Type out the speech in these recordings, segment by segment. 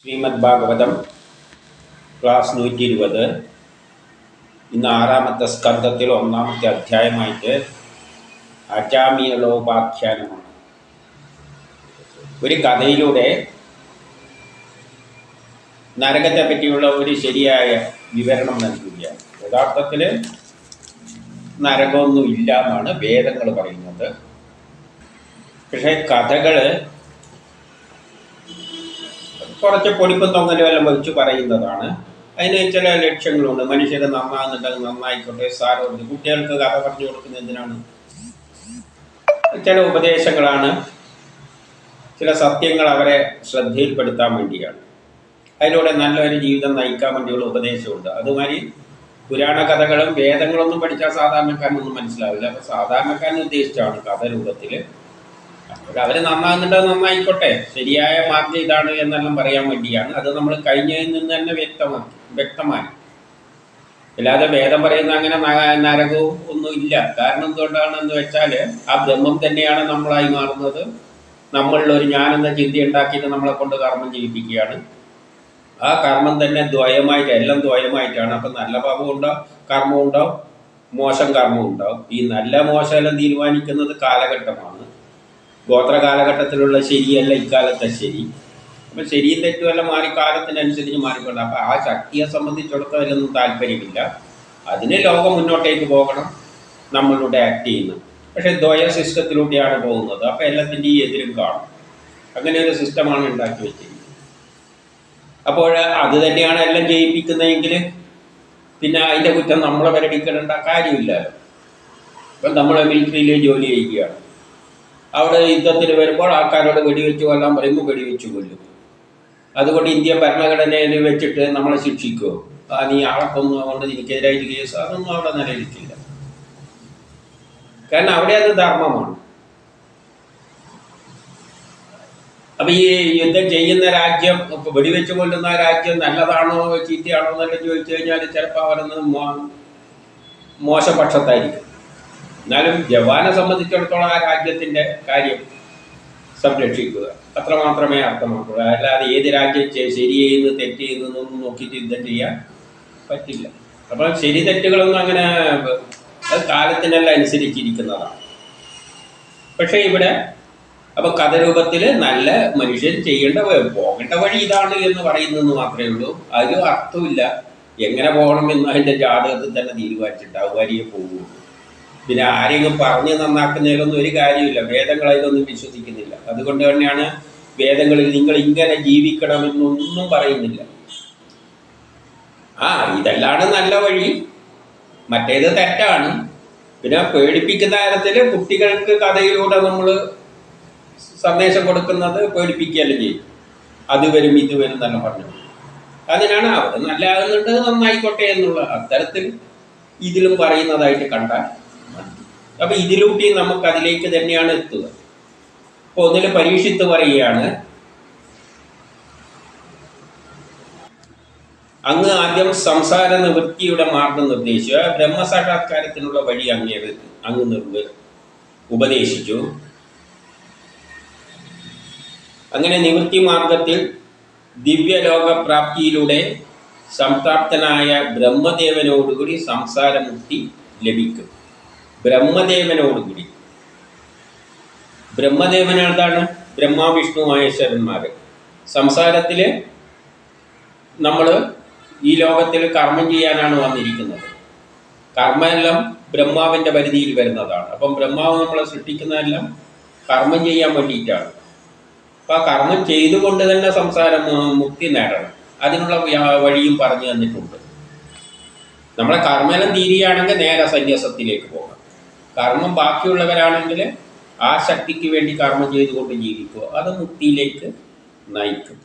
Shrimad Bhagavatam class 120 ഇന്ന് ആറാമത്തെ സ്കന്ധത്തിൽ ഒന്നാമത്തെ അധ്യായമായിട്ട് അജാമ്യലോപാഖ്യാനമാണ്. ഒരു കഥയിലൂടെ നരകത്തെ പറ്റിയുള്ള ഒരു ശരിയായ വിവരണം നൽകുകയാണ്. യഥാർത്ഥത്തിൽ നരകമൊന്നും ഇല്ല എന്നാണ് വേദങ്ങൾ പറയുന്നത്. പക്ഷേ കഥകൾ കുറച്ച് പൊടിപ്പും തൊങ്ങലും എല്ലാം വെച്ച് പറയുന്നതാണ്. അതിന് ചില ലക്ഷ്യങ്ങളുണ്ട്. മനുഷ്യരെ നന്നാകുന്നുണ്ടെങ്കിൽ നന്നായിക്കോട്ടെ, സാരമുണ്ട്. കുട്ടികൾക്ക് കഥ പറഞ്ഞു കൊടുക്കുന്നത് എന്തിനാണ്? ചില ഉപദേശങ്ങളാണ്, ചില സത്യങ്ങൾ അവരെ ശ്രദ്ധയിൽപ്പെടുത്താൻ വേണ്ടിയാണ്. അതിലൂടെ നല്ലൊരു ജീവിതം നയിക്കാൻ വേണ്ടിയുള്ള ഉപദേശമുണ്ട്. അതുമാതിരി പുരാണ കഥകളും വേദങ്ങളൊന്നും പഠിച്ചാൽ സാധാരണക്കാരനൊന്നും മനസ്സിലാവില്ല. അപ്പോൾ സാധാരണക്കാരൻ ഉദ്ദേശിച്ചാണ് കഥ രൂപത്തിൽ. അവർ നന്നാകുന്നുണ്ടെങ്കിൽ നന്നായിക്കോട്ടെ, ശരിയായ മാർഗ്ഗം ഇതാണ് എന്നെല്ലാം പറയാൻ വേണ്ടിയാണ്. അത് നമ്മൾ കഴിഞ്ഞതിൽ നിന്ന് തന്നെ വ്യക്തമായി. അല്ലാതെ വേദം പറയുന്ന അങ്ങനെ നരകവും ഒന്നും ഇല്ല. കാരണം എന്തുകൊണ്ടാണെന്ന് വെച്ചാൽ ആ ബ്രഹ്മം തന്നെയാണ് നമ്മളായി മാറുന്നത്. നമ്മളിലൊരു ഞാനെന്ന ചിന്ത ഉണ്ടാക്കിയിട്ട് നമ്മളെ കൊണ്ട് കർമ്മം ചെയ്യിപ്പിക്കുകയാണ്. ആ കർമ്മം തന്നെ ദ്വയമായിട്ട്, എല്ലാം ദ്വയമായിട്ടാണ്. അപ്പം നല്ല പാപം ഉണ്ടാവും, കർമ്മം ഉണ്ടാവും, മോശം കർമ്മം ഉണ്ടാവും. ഈ നല്ല മോശം എല്ലാം തീരുമാനിക്കുന്നത് കാലഘട്ടമാണ്. ഗോത്ര കാലഘട്ടത്തിലുള്ള ശരിയല്ല ഇക്കാലത്തെ ശരി. അപ്പം ശരിയും തെറ്റുമെല്ലാം മാറി കാലത്തിനനുസരിച്ച് മാറിക്കൊണ്ട്. അപ്പം ആ ശക്തിയെ സംബന്ധിച്ചിടത്തോളം അതിലൊന്നും താല്പര്യമില്ല. അതിന് ലോകം മുന്നോട്ടേക്ക് പോകണം, നമ്മളിലൂടെ ആക്ട് ചെയ്യുന്നു. പക്ഷേ ദ്വയ സിസ്റ്റത്തിലൂടെയാണ് പോകുന്നത്. അപ്പം എല്ലാത്തിൻ്റെയും എതിരും കാണും. അങ്ങനെ ഒരു സിസ്റ്റമാണ് ഉണ്ടാക്കി വെച്ചിരിക്കുന്നത്. അപ്പോൾ അത് തന്നെയാണ് എല്ലാം ചെയ്യിപ്പിക്കുന്നതെങ്കിൽ പിന്നെ അതിൻ്റെ കുറ്റം നമ്മളെ പരിഗണിക്കേണ്ട കാര്യമില്ലല്ലോ. ഇപ്പം നമ്മൾ മിലിറ്ററിയിൽ ജോലി ചെയ്യുകയാണ്. അവിടെ യുദ്ധത്തിന് വരുമ്പോൾ ആൾക്കാരോട് വെടിവെച്ച് കൊല്ലാൻ പറയുമ്പോൾ വെടിവെച്ച് കൊല്ലും. അതുകൊണ്ട് ഇന്ത്യ ഭരണഘടനയിൽ വെച്ചിട്ട് നമ്മളെ ശിക്ഷിക്കുമോ? നീ ആളെ കൊന്നുകൊണ്ട് എനിക്കെതിരായിട്ട് കേസ്, അതൊന്നും അവിടെ നിലനിൽക്കില്ല. കാരണം അവിടെ അത് ധർമ്മമാണ്. അപ്പം ഈ യുദ്ധം ചെയ്യുന്ന രാജ്യം, വെടിവെച്ച് കൊല്ലുന്ന രാജ്യം നല്ലതാണോ ചീത്തയാണോ എന്നെല്ലാം ചോദിച്ചു കഴിഞ്ഞാൽ ചിലപ്പോൾ അവരൊന്ന് മോശപക്ഷത്തായിരിക്കും. എന്നാലും ജവാനെ സംബന്ധിച്ചിടത്തോളം ആ രാജ്യത്തിൻ്റെ കാര്യം സംരക്ഷിക്കുക, അത്ര മാത്രമേ അർത്ഥമാക്കുള്ളൂ. അല്ലാതെ ഏത് രാജ്യം ശരി ചെയ്യുന്നു തെറ്റ് ചെയ്യുന്നതൊന്നും നോക്കിയിട്ട് യുദ്ധം ചെയ്യാൻ പറ്റില്ല. അപ്പം ശരി തെറ്റുകളൊന്നും അങ്ങനെ അത് കാലത്തിനെല്ലാം അനുസരിച്ചിരിക്കുന്നതാണ്. പക്ഷേ ഇവിടെ അപ്പം കഥരൂപത്തിൽ നല്ല മനുഷ്യൻ ചെയ്യേണ്ട പോകേണ്ട വഴി ഇതാണ് എന്ന് പറയുന്നതെന്ന് മാത്രമേ ഉള്ളൂ. അതിലും അർത്ഥമില്ല. എങ്ങനെ പോകണം എന്ന് അതിൻ്റെ ജാതകത്തിൽ തന്നെ തീരുമാനിച്ചിട്ടുണ്ടാവും, വരിയെ പോകുള്ളൂ. പിന്നെ ആരെങ്കിലും പറഞ്ഞ് നന്നാക്കുന്നതിലൊന്നും ഒരു കാര്യമില്ല. വേദങ്ങളതിലൊന്നും വിശ്വസിക്കുന്നില്ല. അതുകൊണ്ട് തന്നെയാണ് വേദങ്ങളിൽ നിങ്ങൾ ഇങ്ങനെ ജീവിക്കണമെന്നൊന്നും പറയുന്നില്ല. ഇതെല്ലാണ് നല്ല വഴി, മറ്റേത് തെറ്റാണ്. പിന്നെ പേടിപ്പിക്കുന്ന കാര്യത്തിൽ കുട്ടികൾക്ക് കഥയിലൂടെ നമ്മൾ സന്ദേശം കൊടുക്കുന്നത് പേടിപ്പിക്കുകയല്ല ചെയ്യും. അത് വരും ഇത് വരും തന്നെ പറഞ്ഞു. അതിനാണ് അവർ നല്ലതാകുന്നുണ്ട് നന്നായിക്കോട്ടെ എന്നുള്ള അത്തരത്തിൽ ഇതിലും പറയുന്നതായിട്ട് കണ്ടാൽ. അപ്പം ഇതിലൂട്ടി നമുക്ക് അതിലേക്ക് തന്നെയാണ് എത്തുക. അപ്പോൾ ഒന്നിൽ പരീക്ഷിത്ത് പറയുകയാണ്, അങ്ങ് ആദ്യം സംസാര നിവൃത്തിയുടെ മാർഗം നിർദ്ദേശിച്ചു. ബ്രഹ്മസാക്ഷാത്കാരത്തിനുള്ള വഴി അങ്ങ് ഉപദേശിച്ചു. അങ്ങനെ നിവൃത്തി മാർഗത്തിൽ ദിവ്യലോകപ്രാപ്തിയിലൂടെ സംപ്രാപ്തനായ ബ്രഹ്മദേവനോടുകൂടി സംസാരമുക്തി ലഭിക്കും. ബ്രഹ്മദേവനോടുകൂടി. ബ്രഹ്മദേവനാണ് ബ്രഹ്മ വിഷ്ണു മഹേശ്വരന്മാർ. സംസാരത്തിൽ നമ്മൾ ഈ ലോകത്തിൽ കർമ്മം ചെയ്യാനാണ് വന്നിരിക്കുന്നത്. കർമ്മമെല്ലാം ബ്രഹ്മാവിൻ്റെ പരിധിയിൽ വരുന്നതാണ്. അപ്പം ബ്രഹ്മാവ് നമ്മളെ സൃഷ്ടിക്കുന്നതെല്ലാം കർമ്മം ചെയ്യാൻ വേണ്ടിയിട്ടാണ്. അപ്പം ആ കർമ്മം ചെയ്തുകൊണ്ട് തന്നെ സംസാരം മുക്തി നേടണം. അതിനുള്ള വഴിയും പറഞ്ഞു തന്നിട്ടുണ്ട്. നമ്മളെ കർമ്മലം തീരുകയാണെങ്കിൽ നേരെ സന്യാസത്തിലേക്ക് പോകാം. കർമ്മം ബാക്കിയുള്ളവരാണെങ്കിൽ ആ ശക്തിക്ക് വേണ്ടി കർമ്മം ചെയ്തുകൊണ്ട് ജീവിക്കുക. അത് മുക്തിയിലേക്ക് നയിക്കും.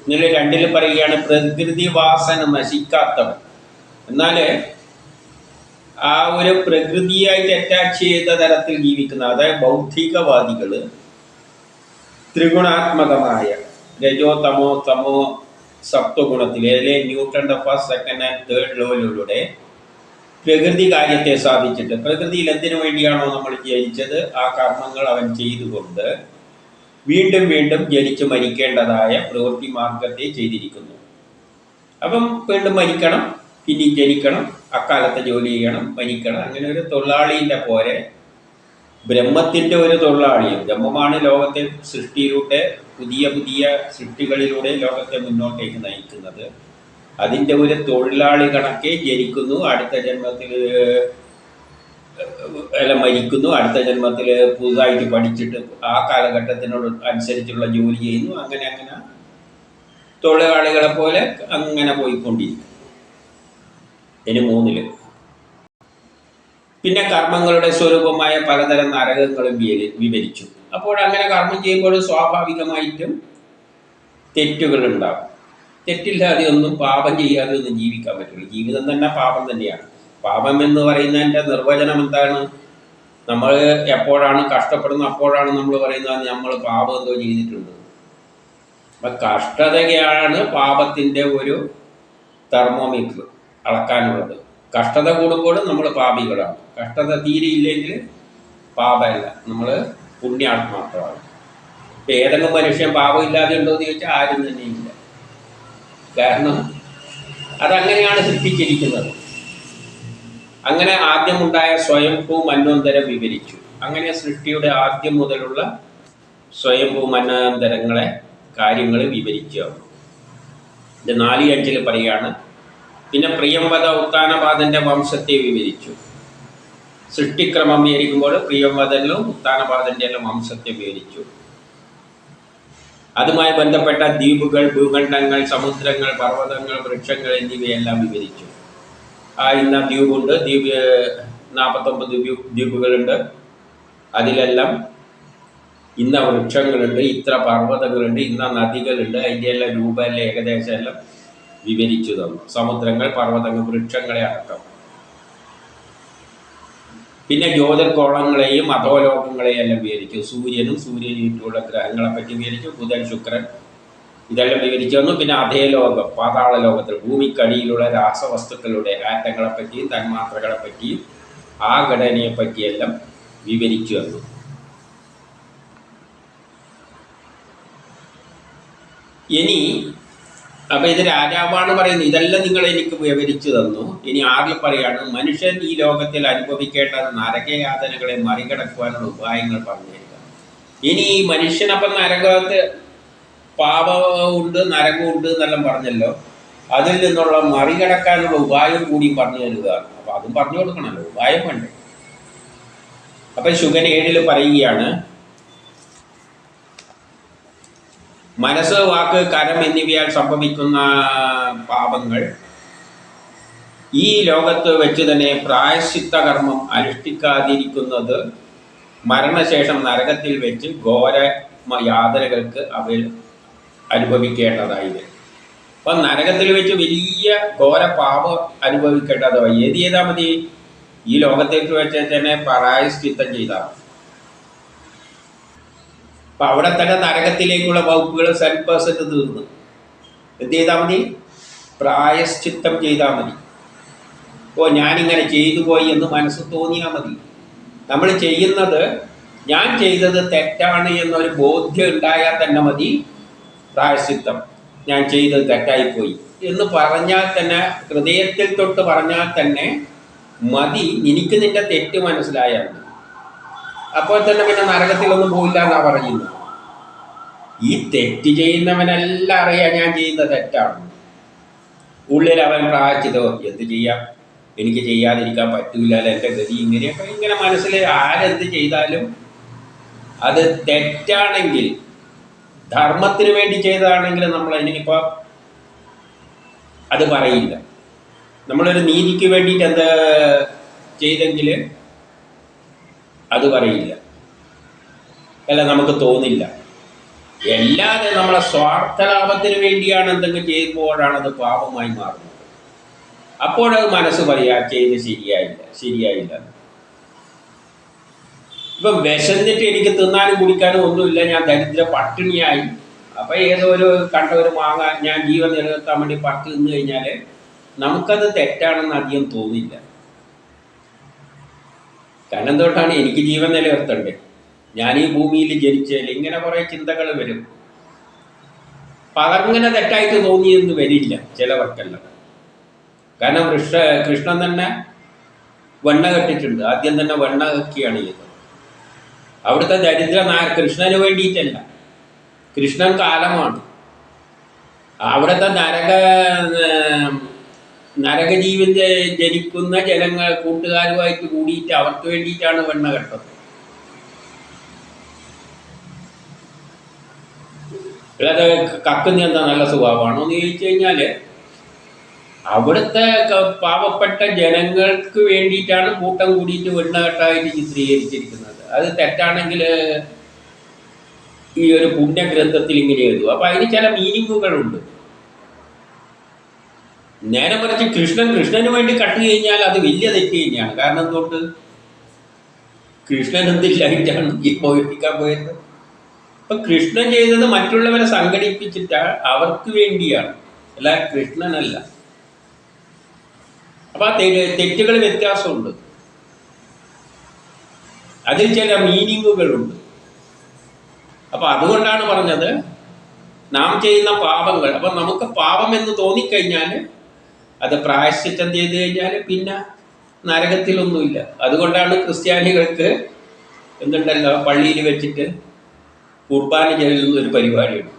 ഇന്നലെ 2 പറയുകയാണ്, പ്രകൃതി വാസന നശിക്കാത്തവൻ. എന്നാൽ ആ ഒരു പ്രകൃതിയായിട്ട് അറ്റാച്ച് ചെയ്ത തരത്തിൽ ജീവിക്കുന്ന, അതായത് ബൗദ്ധികവാദികൾ ത്രിഗുണാത്മകമായ രജോ തമോ തമോ സത്വഗുണത്തിലെ ന്യൂട്ടന്റെ ഫസ്റ്റ് സെക്കൻഡ് ആൻഡ് തേർഡ് ലോയിലൂടെ പ്രകൃതി കാര്യത്തെ സാധിച്ചിട്ട്, പ്രകൃതിയിൽ എന്തിനു വേണ്ടിയാണോ നമ്മൾ ജയിച്ചത് ആ കർമ്മങ്ങൾ അവൻ ചെയ്തുകൊണ്ട് വീണ്ടും വീണ്ടും ജനിച്ച് മരിക്കേണ്ടതായ പ്രവൃത്തി മാർഗത്തെ ചെയ്തിരിക്കുന്നു. അപ്പം വീണ്ടും മരിക്കണം, പിന്നെയും ജനിക്കണം, അക്കാലത്തെ ജോലി ചെയ്യണം, മരിക്കണം. അങ്ങനെ ഒരു തൊഴിലാളിൻ്റെ പോലെ ബ്രഹ്മത്തിൻ്റെ ഒരു തൊഴിലാളിയും, ബ്രഹ്മമാണ് ലോകത്തെ സൃഷ്ടിയിലൂടെ പുതിയ പുതിയ സൃഷ്ടികളിലൂടെ ലോകത്തെ മുന്നോട്ടേക്ക് നയിക്കുന്നത്. അതിൻ്റെ ഒരു തൊഴിലാളി കണക്കെ ജനിക്കുന്നു, അടുത്ത ജന്മത്തിൽ എല്ലാം മരിക്കുന്നു, അടുത്ത ജന്മത്തിൽ പുതുതായിട്ട് പഠിച്ചിട്ട് ആ കാലഘട്ടത്തിനോട് അനുസരിച്ചുള്ള ജോലി ചെയ്യുന്നു. അങ്ങനെ അങ്ങനെ തൊഴിലാളികളെ പോലെ അങ്ങനെ പോയിക്കൊണ്ടിരിക്കും. ഇനി 3 പിന്നെ കർമ്മങ്ങളുടെ സ്വരൂപമായ പലതരം നരകങ്ങളും വിവരിച്ചു. അപ്പോൾ അങ്ങനെ കർമ്മം ചെയ്യുമ്പോൾ സ്വാഭാവികമായിട്ടും തെറ്റുകൾ ഉണ്ടാകും. തെറ്റില്ലാതെ ഒന്നും പാപം ചെയ്യാതെ ഒന്നും ജീവിക്കാൻ പറ്റില്ല. ജീവിതം തന്നെ പാപം തന്നെയാണ്. പാപം എന്ന് പറയുന്നതിൻ്റെ നിർവചനം എന്താണ്? നമ്മൾ എപ്പോഴാണ് കഷ്ടപ്പെടുന്നത് അപ്പോഴാണ് നമ്മൾ പറയുന്നത് നമ്മൾ പാപം എന്തോ ചെയ്തിട്ടുണ്ട്. അപ്പം കഷ്ടതയാണ് പാപത്തിൻ്റെ ഒരു തെർമോമീറ്റർ അളക്കാനുള്ളത്. കഷ്ടത കൂടുമ്പോഴും നമ്മൾ പാപികളാണ്. കഷ്ടത തീരെ ഇല്ലെങ്കിൽ പാപമല്ല, നമ്മൾ പുണ്യാത്മാക്കളാണ്. ഇപ്പം ഏതെങ്കിലും മനുഷ്യൻ പാപം ഇല്ലാതെ ഉണ്ടോ എന്ന് ചോദിച്ചാൽ ആരും തന്നെ ഇല്ല. കാരണം അതങ്ങനെയാണ് സൃഷ്ടിച്ചിരിക്കുന്നത്. അങ്ങനെ ആദ്യമുണ്ടായ സ്വയംഭൂ മന്വന്തരം വിവരിച്ചു. അങ്ങനെ സൃഷ്ടിയുടെ ആദ്യം മുതലുള്ള സ്വയംഭൂ മന്വന്തരങ്ങളെ കാര്യങ്ങൾ വിവരിച്ചു. ഇത് 4:5 പറയുകയാണ്. പിന്നെ പ്രിയംവദ ഉത്താനപാദൻ്റെ വംശത്തെ വിവരിച്ചു. സൃഷ്ടിക്രമം വിവരിക്കുമ്പോൾ പ്രിയംവദനിലും ഉത്താനപാദൻ്റെ എല്ലാം വംശത്തെ വിവരിച്ചു. അതുമായി ബന്ധപ്പെട്ട ദ്വീപുകൾ, ഭൂഖണ്ഡങ്ങൾ, സമുദ്രങ്ങൾ, പർവ്വതങ്ങൾ, വൃക്ഷങ്ങൾ എന്നിവയെല്ലാം വിവരിച്ചു. ഇന്ന ദ്വീപുണ്ട്, 49 ദ്വീപുകളുണ്ട്, അതിലെല്ലാം ഇന്ന വൃക്ഷങ്ങളുണ്ട്, ഇത്ര പർവ്വതങ്ങളുണ്ട്, ഇന്ന നദികളുണ്ട്, അതിൻ്റെ എല്ലാം രൂപമെല്ലാം ഏകദേശം എല്ലാം വിവരിച്ചു തന്നു. സമുദ്രങ്ങൾ, പർവ്വതങ്ങൾ, വൃക്ഷങ്ങളെ അടക്കം. പിന്നെ ജ്യോതിർഗോളങ്ങളെയും അധോലോകങ്ങളെയും എല്ലാം വിവരിച്ചു. സൂര്യനും സൂര്യന് ചുറ്റുമുള്ള ഗ്രഹങ്ങളെ പറ്റി വിവരിച്ചു. ബുധൻ, ശുക്രൻ ഇതെല്ലാം വിവരിച്ചു തന്നു. പിന്നെ അധേലോകം, പാതാള ലോകത്തിൽ ഭൂമിക്കടിയിലുള്ള രാസവസ്തുക്കളുടെ ആറ്റങ്ങളെ പറ്റിയും തന്മാത്രകളെ പറ്റിയും ആ ഘടനയെ പറ്റിയെല്ലാം വിവരിച്ചു തന്നു. ഇനി അപ്പം ഇത് രാജാവാണ് പറയുന്നത്, ഇതെല്ലാം നിങ്ങൾ എനിക്ക് വിവരിച്ചു തന്നു. ഇനി 6 പറയാണ്, മനുഷ്യൻ ഈ ലോകത്തിൽ അനുഭവിക്കേണ്ട നരകയാതനകളെ മറികടക്കുവാനുള്ള ഉപായങ്ങൾ പറഞ്ഞു തരിക. ഇനി ഈ മനുഷ്യനപ്പം നരകത്ത് പാപമുണ്ട്, നരകമുണ്ട് എന്നെല്ലാം പറഞ്ഞല്ലോ, അതിൽ നിന്നുള്ള മറികടക്കാനുള്ള ഉപായം കൂടി പറഞ്ഞു തരികയാണ്. അപ്പം അതും പറഞ്ഞു കൊടുക്കണമല്ലോ, ഉപായം വേണ്ടേ. അപ്പം ശുഗൻ 7 പറയുകയാണ്, മനസ്സ്, വാക്ക്, കരം എന്നിവയാൽ സംഭവിക്കുന്ന പാപങ്ങൾ ഈ ലോകത്ത് വെച്ച് തന്നെ പ്രായശ്ചിത്ത കർമ്മം അനുഷ്ഠിക്കാതിരിക്കുന്നത് മരണശേഷം നരകത്തിൽ വെച്ച് ഘോര യാതനകൾക്ക് അവർ അനുഭവിക്കേണ്ടതായി വരും. അപ്പം നരകത്തിൽ വെച്ച് വലിയ ഘോര പാപം അനുഭവിക്കേണ്ടതായി. ഏത് ചെയ്താൽ മതി? ഈ ലോകത്തേക്ക് വെച്ച് തന്നെ പ്രായശ്ചിത്തം ചെയ്താൽ മതി. അപ്പം അവിടെ തന്നെ നരകത്തിലേക്കുള്ള വകുപ്പുകൾ 100% തീർന്നു. എന്ത് ചെയ്താൽ മതി? പ്രായശ്ചിത്തം ചെയ്താൽ മതി. ഞാനിങ്ങനെ ചെയ്തു പോയി എന്ന് മനസ്സ് തോന്നിയാൽ മതി. നമ്മൾ ചെയ്യുന്നത്, ഞാൻ ചെയ്തത് തെറ്റാണ് എന്നൊരു ബോധ്യം ഉണ്ടായാൽ തന്നെ മതി പ്രായശ്ചിത്തം. ഞാൻ ചെയ്തത് തെറ്റായിപ്പോയി എന്ന് പറഞ്ഞാൽ തന്നെ, ഹൃദയത്തിൽ തൊട്ട് പറഞ്ഞാൽ തന്നെ മതി. എനിക്ക് നിന്റെ തെറ്റ് മനസ്സിലായാൽ മതി. അപ്പോൾ തന്നെ പിന്നെ നരകത്തിലൊന്നും പോയില്ല എന്നാ പറയുന്നത്. ഈ തെറ്റ് ചെയ്യുന്നവനെല്ലാം അറിയാം ഞാൻ ചെയ്യുന്ന തെറ്റാണ്. ഉള്ളിൽ അവൻ പ്രായച്ചിതോ, എന്ത് ചെയ്യാം, എനിക്ക് ചെയ്യാതിരിക്കാൻ പറ്റൂല, എൻ്റെ ഗതി ഇങ്ങനെയൊക്കെ ഇങ്ങനെ മനസ്സിൽ ആരെന്ത് ചെയ്താലും അത് തെറ്റാണെങ്കിൽ, ധർമ്മത്തിന് വേണ്ടി ചെയ്തതാണെങ്കിൽ നമ്മൾ അതിനിപ്പോൾ അത് പറയില്ല. നമ്മളൊരു നീതിക്ക് വേണ്ടിയിട്ട് എന്താ ചെയ്തെങ്കിൽ അത് പറയില്ല, അല്ല നമുക്ക് തോന്നില്ല. എല്ലാതെ നമ്മളെ സ്വാർത്ഥ ലാഭത്തിന് വേണ്ടിയാണ് എന്തെങ്കിലും ചെയ്യുമ്പോഴാണ് അത് പാപമായി മാറുന്നത്. അപ്പോഴത് മനസ്സ് പറയാ ചെയ്ത് ശരിയായില്ല. ഇപ്പം വിശന്നിട്ട് എനിക്ക് തിന്നാനും കുടിക്കാനും ഒന്നുമില്ല, ഞാൻ ദരിദ്ര പട്ടിണിയായി. അപ്പം ഏതോ കണ്ട ഒരു മാങ്ങ ഞാൻ ജീവൻ നിലനിർത്താൻ വേണ്ടി പറിച്ച് തിന്നു കഴിഞ്ഞാൽ നമുക്കത് തെറ്റാണെന്ന് അധികം തോന്നില്ല. കാരണം എന്തുകൊണ്ടാണ്? എനിക്ക് ജീവൻ നിലനിർത്തണ്ടേ. ഞാൻ ഈ ഭൂമിയിൽ ജനിച്ചതിൽ ഇങ്ങനെ കുറെ ചിന്തകൾ വരും. അപ്പൊ അതങ്ങനെ തെറ്റായിട്ട് തോന്നിയെന്ന് വരില്ല ചിലവർക്കെല്ലാം. കാരണം കൃഷ്ണൻ തന്നെ വെണ്ണ കെട്ടിട്ടുണ്ട്. ആദ്യം തന്നെ വെണ്ണ കെട്ടിയാണ് ചെയ്തത്. അവിടുത്തെ ദരിദ്ര കൃഷ്ണന് വേണ്ടിയിട്ടല്ല, കൃഷ്ണൻ കാലമാണ്. അവിടുത്തെ നരകജീവിന്റെ ജനിക്കുന്ന ജനങ്ങൾ കൂട്ടുകാരുമായിട്ട് കൂടിയിട്ട് അവർക്ക് വേണ്ടിയിട്ടാണ് വെണ്ണ കെട്ടത്. അല്ലാതെ കക്കുന്ന എന്താ നല്ല സ്വഭാവമാണോ എന്ന് ചോദിച്ചു കഴിഞ്ഞാൽ അവിടുത്തെ പാവപ്പെട്ട ജനങ്ങൾക്ക് വേണ്ടിയിട്ടാണ് കൂട്ടം കൂടിയിട്ട് വെണ്ണകെട്ടായിട്ട് ചിത്രീകരിച്ചിരിക്കുന്നത്. അത് തെറ്റാണെങ്കിൽ ഈ ഒരു പുണ്യഗ്രന്ഥത്തിൽ ഇങ്ങനെ എഴുതും. അപ്പൊ അതിന് ചില മീനിങ്ങുകളുണ്ട്. നേരെ മറിച്ച് കൃഷ്ണന് വേണ്ടി കട്ട് കഴിഞ്ഞാൽ അത് വലിയ തെറ്റ് തന്നെയാണ്. കാരണം എന്തുകൊണ്ട്? കൃഷ്ണൻ എന്തില്ലായിട്ടാണ് മോഹിപ്പിക്കാൻ പോയത്? അപ്പൊ കൃഷ്ണൻ ചെയ്തത് മറ്റുള്ളവരെ സംഘടിപ്പിച്ചിട്ട് അവർക്ക് വേണ്ടിയാണ്, അല്ല കൃഷ്ണനല്ല. അപ്പൊ ആ തെറ്റുകൾ വ്യത്യാസമുണ്ട്, അതിൽ ചില മീനിങ്ങുകളുണ്ട്. അപ്പൊ അതുകൊണ്ടാണ് പറഞ്ഞത് നാം ചെയ്യുന്ന പാപങ്ങൾ. അപ്പൊ നമുക്ക് പാപം എന്ന് തോന്നിക്കഴിഞ്ഞാൽ അത് പ്രായശ്ചിത്തം ചെയ്തു കഴിഞ്ഞാൽ പിന്നെ നരകത്തിലൊന്നുമില്ല. അതുകൊണ്ടാണ് ക്രിസ്ത്യാനികൾക്ക് എന്തുണ്ടല്ലോ പള്ളിയിൽ വെച്ചിട്ട് കുർബാന ചെല്ലുന്ന ഒരു പരിപാടിയുണ്ട്.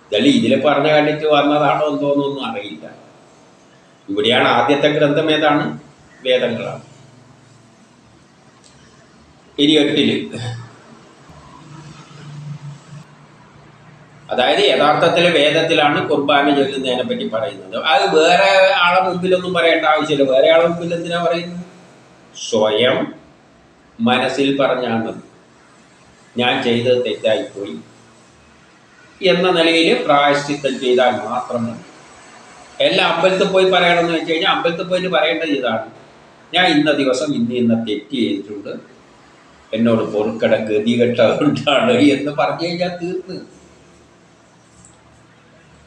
ഇതല്ല ഇതിൽ പറഞ്ഞ കണ്ടിട്ട് വന്നതാണോ എന്തോന്നൊന്നും അറിയില്ല. ഇവിടെയാണ് ആദ്യത്തെ ഗ്രന്ഥം ഏതാണ്? വേദങ്ങളാണ്. ഇനി 8 അതായത് യഥാർത്ഥത്തിൽ വേദത്തിലാണ് കുർബാന ചൊല്ലുന്നതിനെ പറ്റി പറയുന്നത്. അത് വേറെ ആളെ മുമ്പിലൊന്നും പറയേണ്ട ആവശ്യമില്ല. വേറെ ആളെ മുമ്പിൽ എന്തിനാ പറയുന്നത്? സ്വയം മനസ്സിൽ പറഞ്ഞാൽ മതി, ഞാൻ ചെയ്തത് തെറ്റായിപ്പോയി എന്ന നിലയിൽ പ്രായശ്ചിത്തം ചെയ്താൽ മാത്രം മതി. എല്ലാം അമ്പലത്തിൽ പോയി പറയണമെന്ന് വെച്ച് കഴിഞ്ഞാൽ അമ്പലത്തിൽ പോയിട്ട് പറയേണ്ടത് ഇതാണ്: ഞാൻ ഇന്ന ദിവസം ഇന്ന തെറ്റ് ചെയ്തിട്ടുണ്ട്, എന്നോട് പൊറുക്കട ഗതികെട്ടുണ്ടാണ് എന്ന് പറഞ്ഞു കഴിഞ്ഞാൽ തീർന്ന്.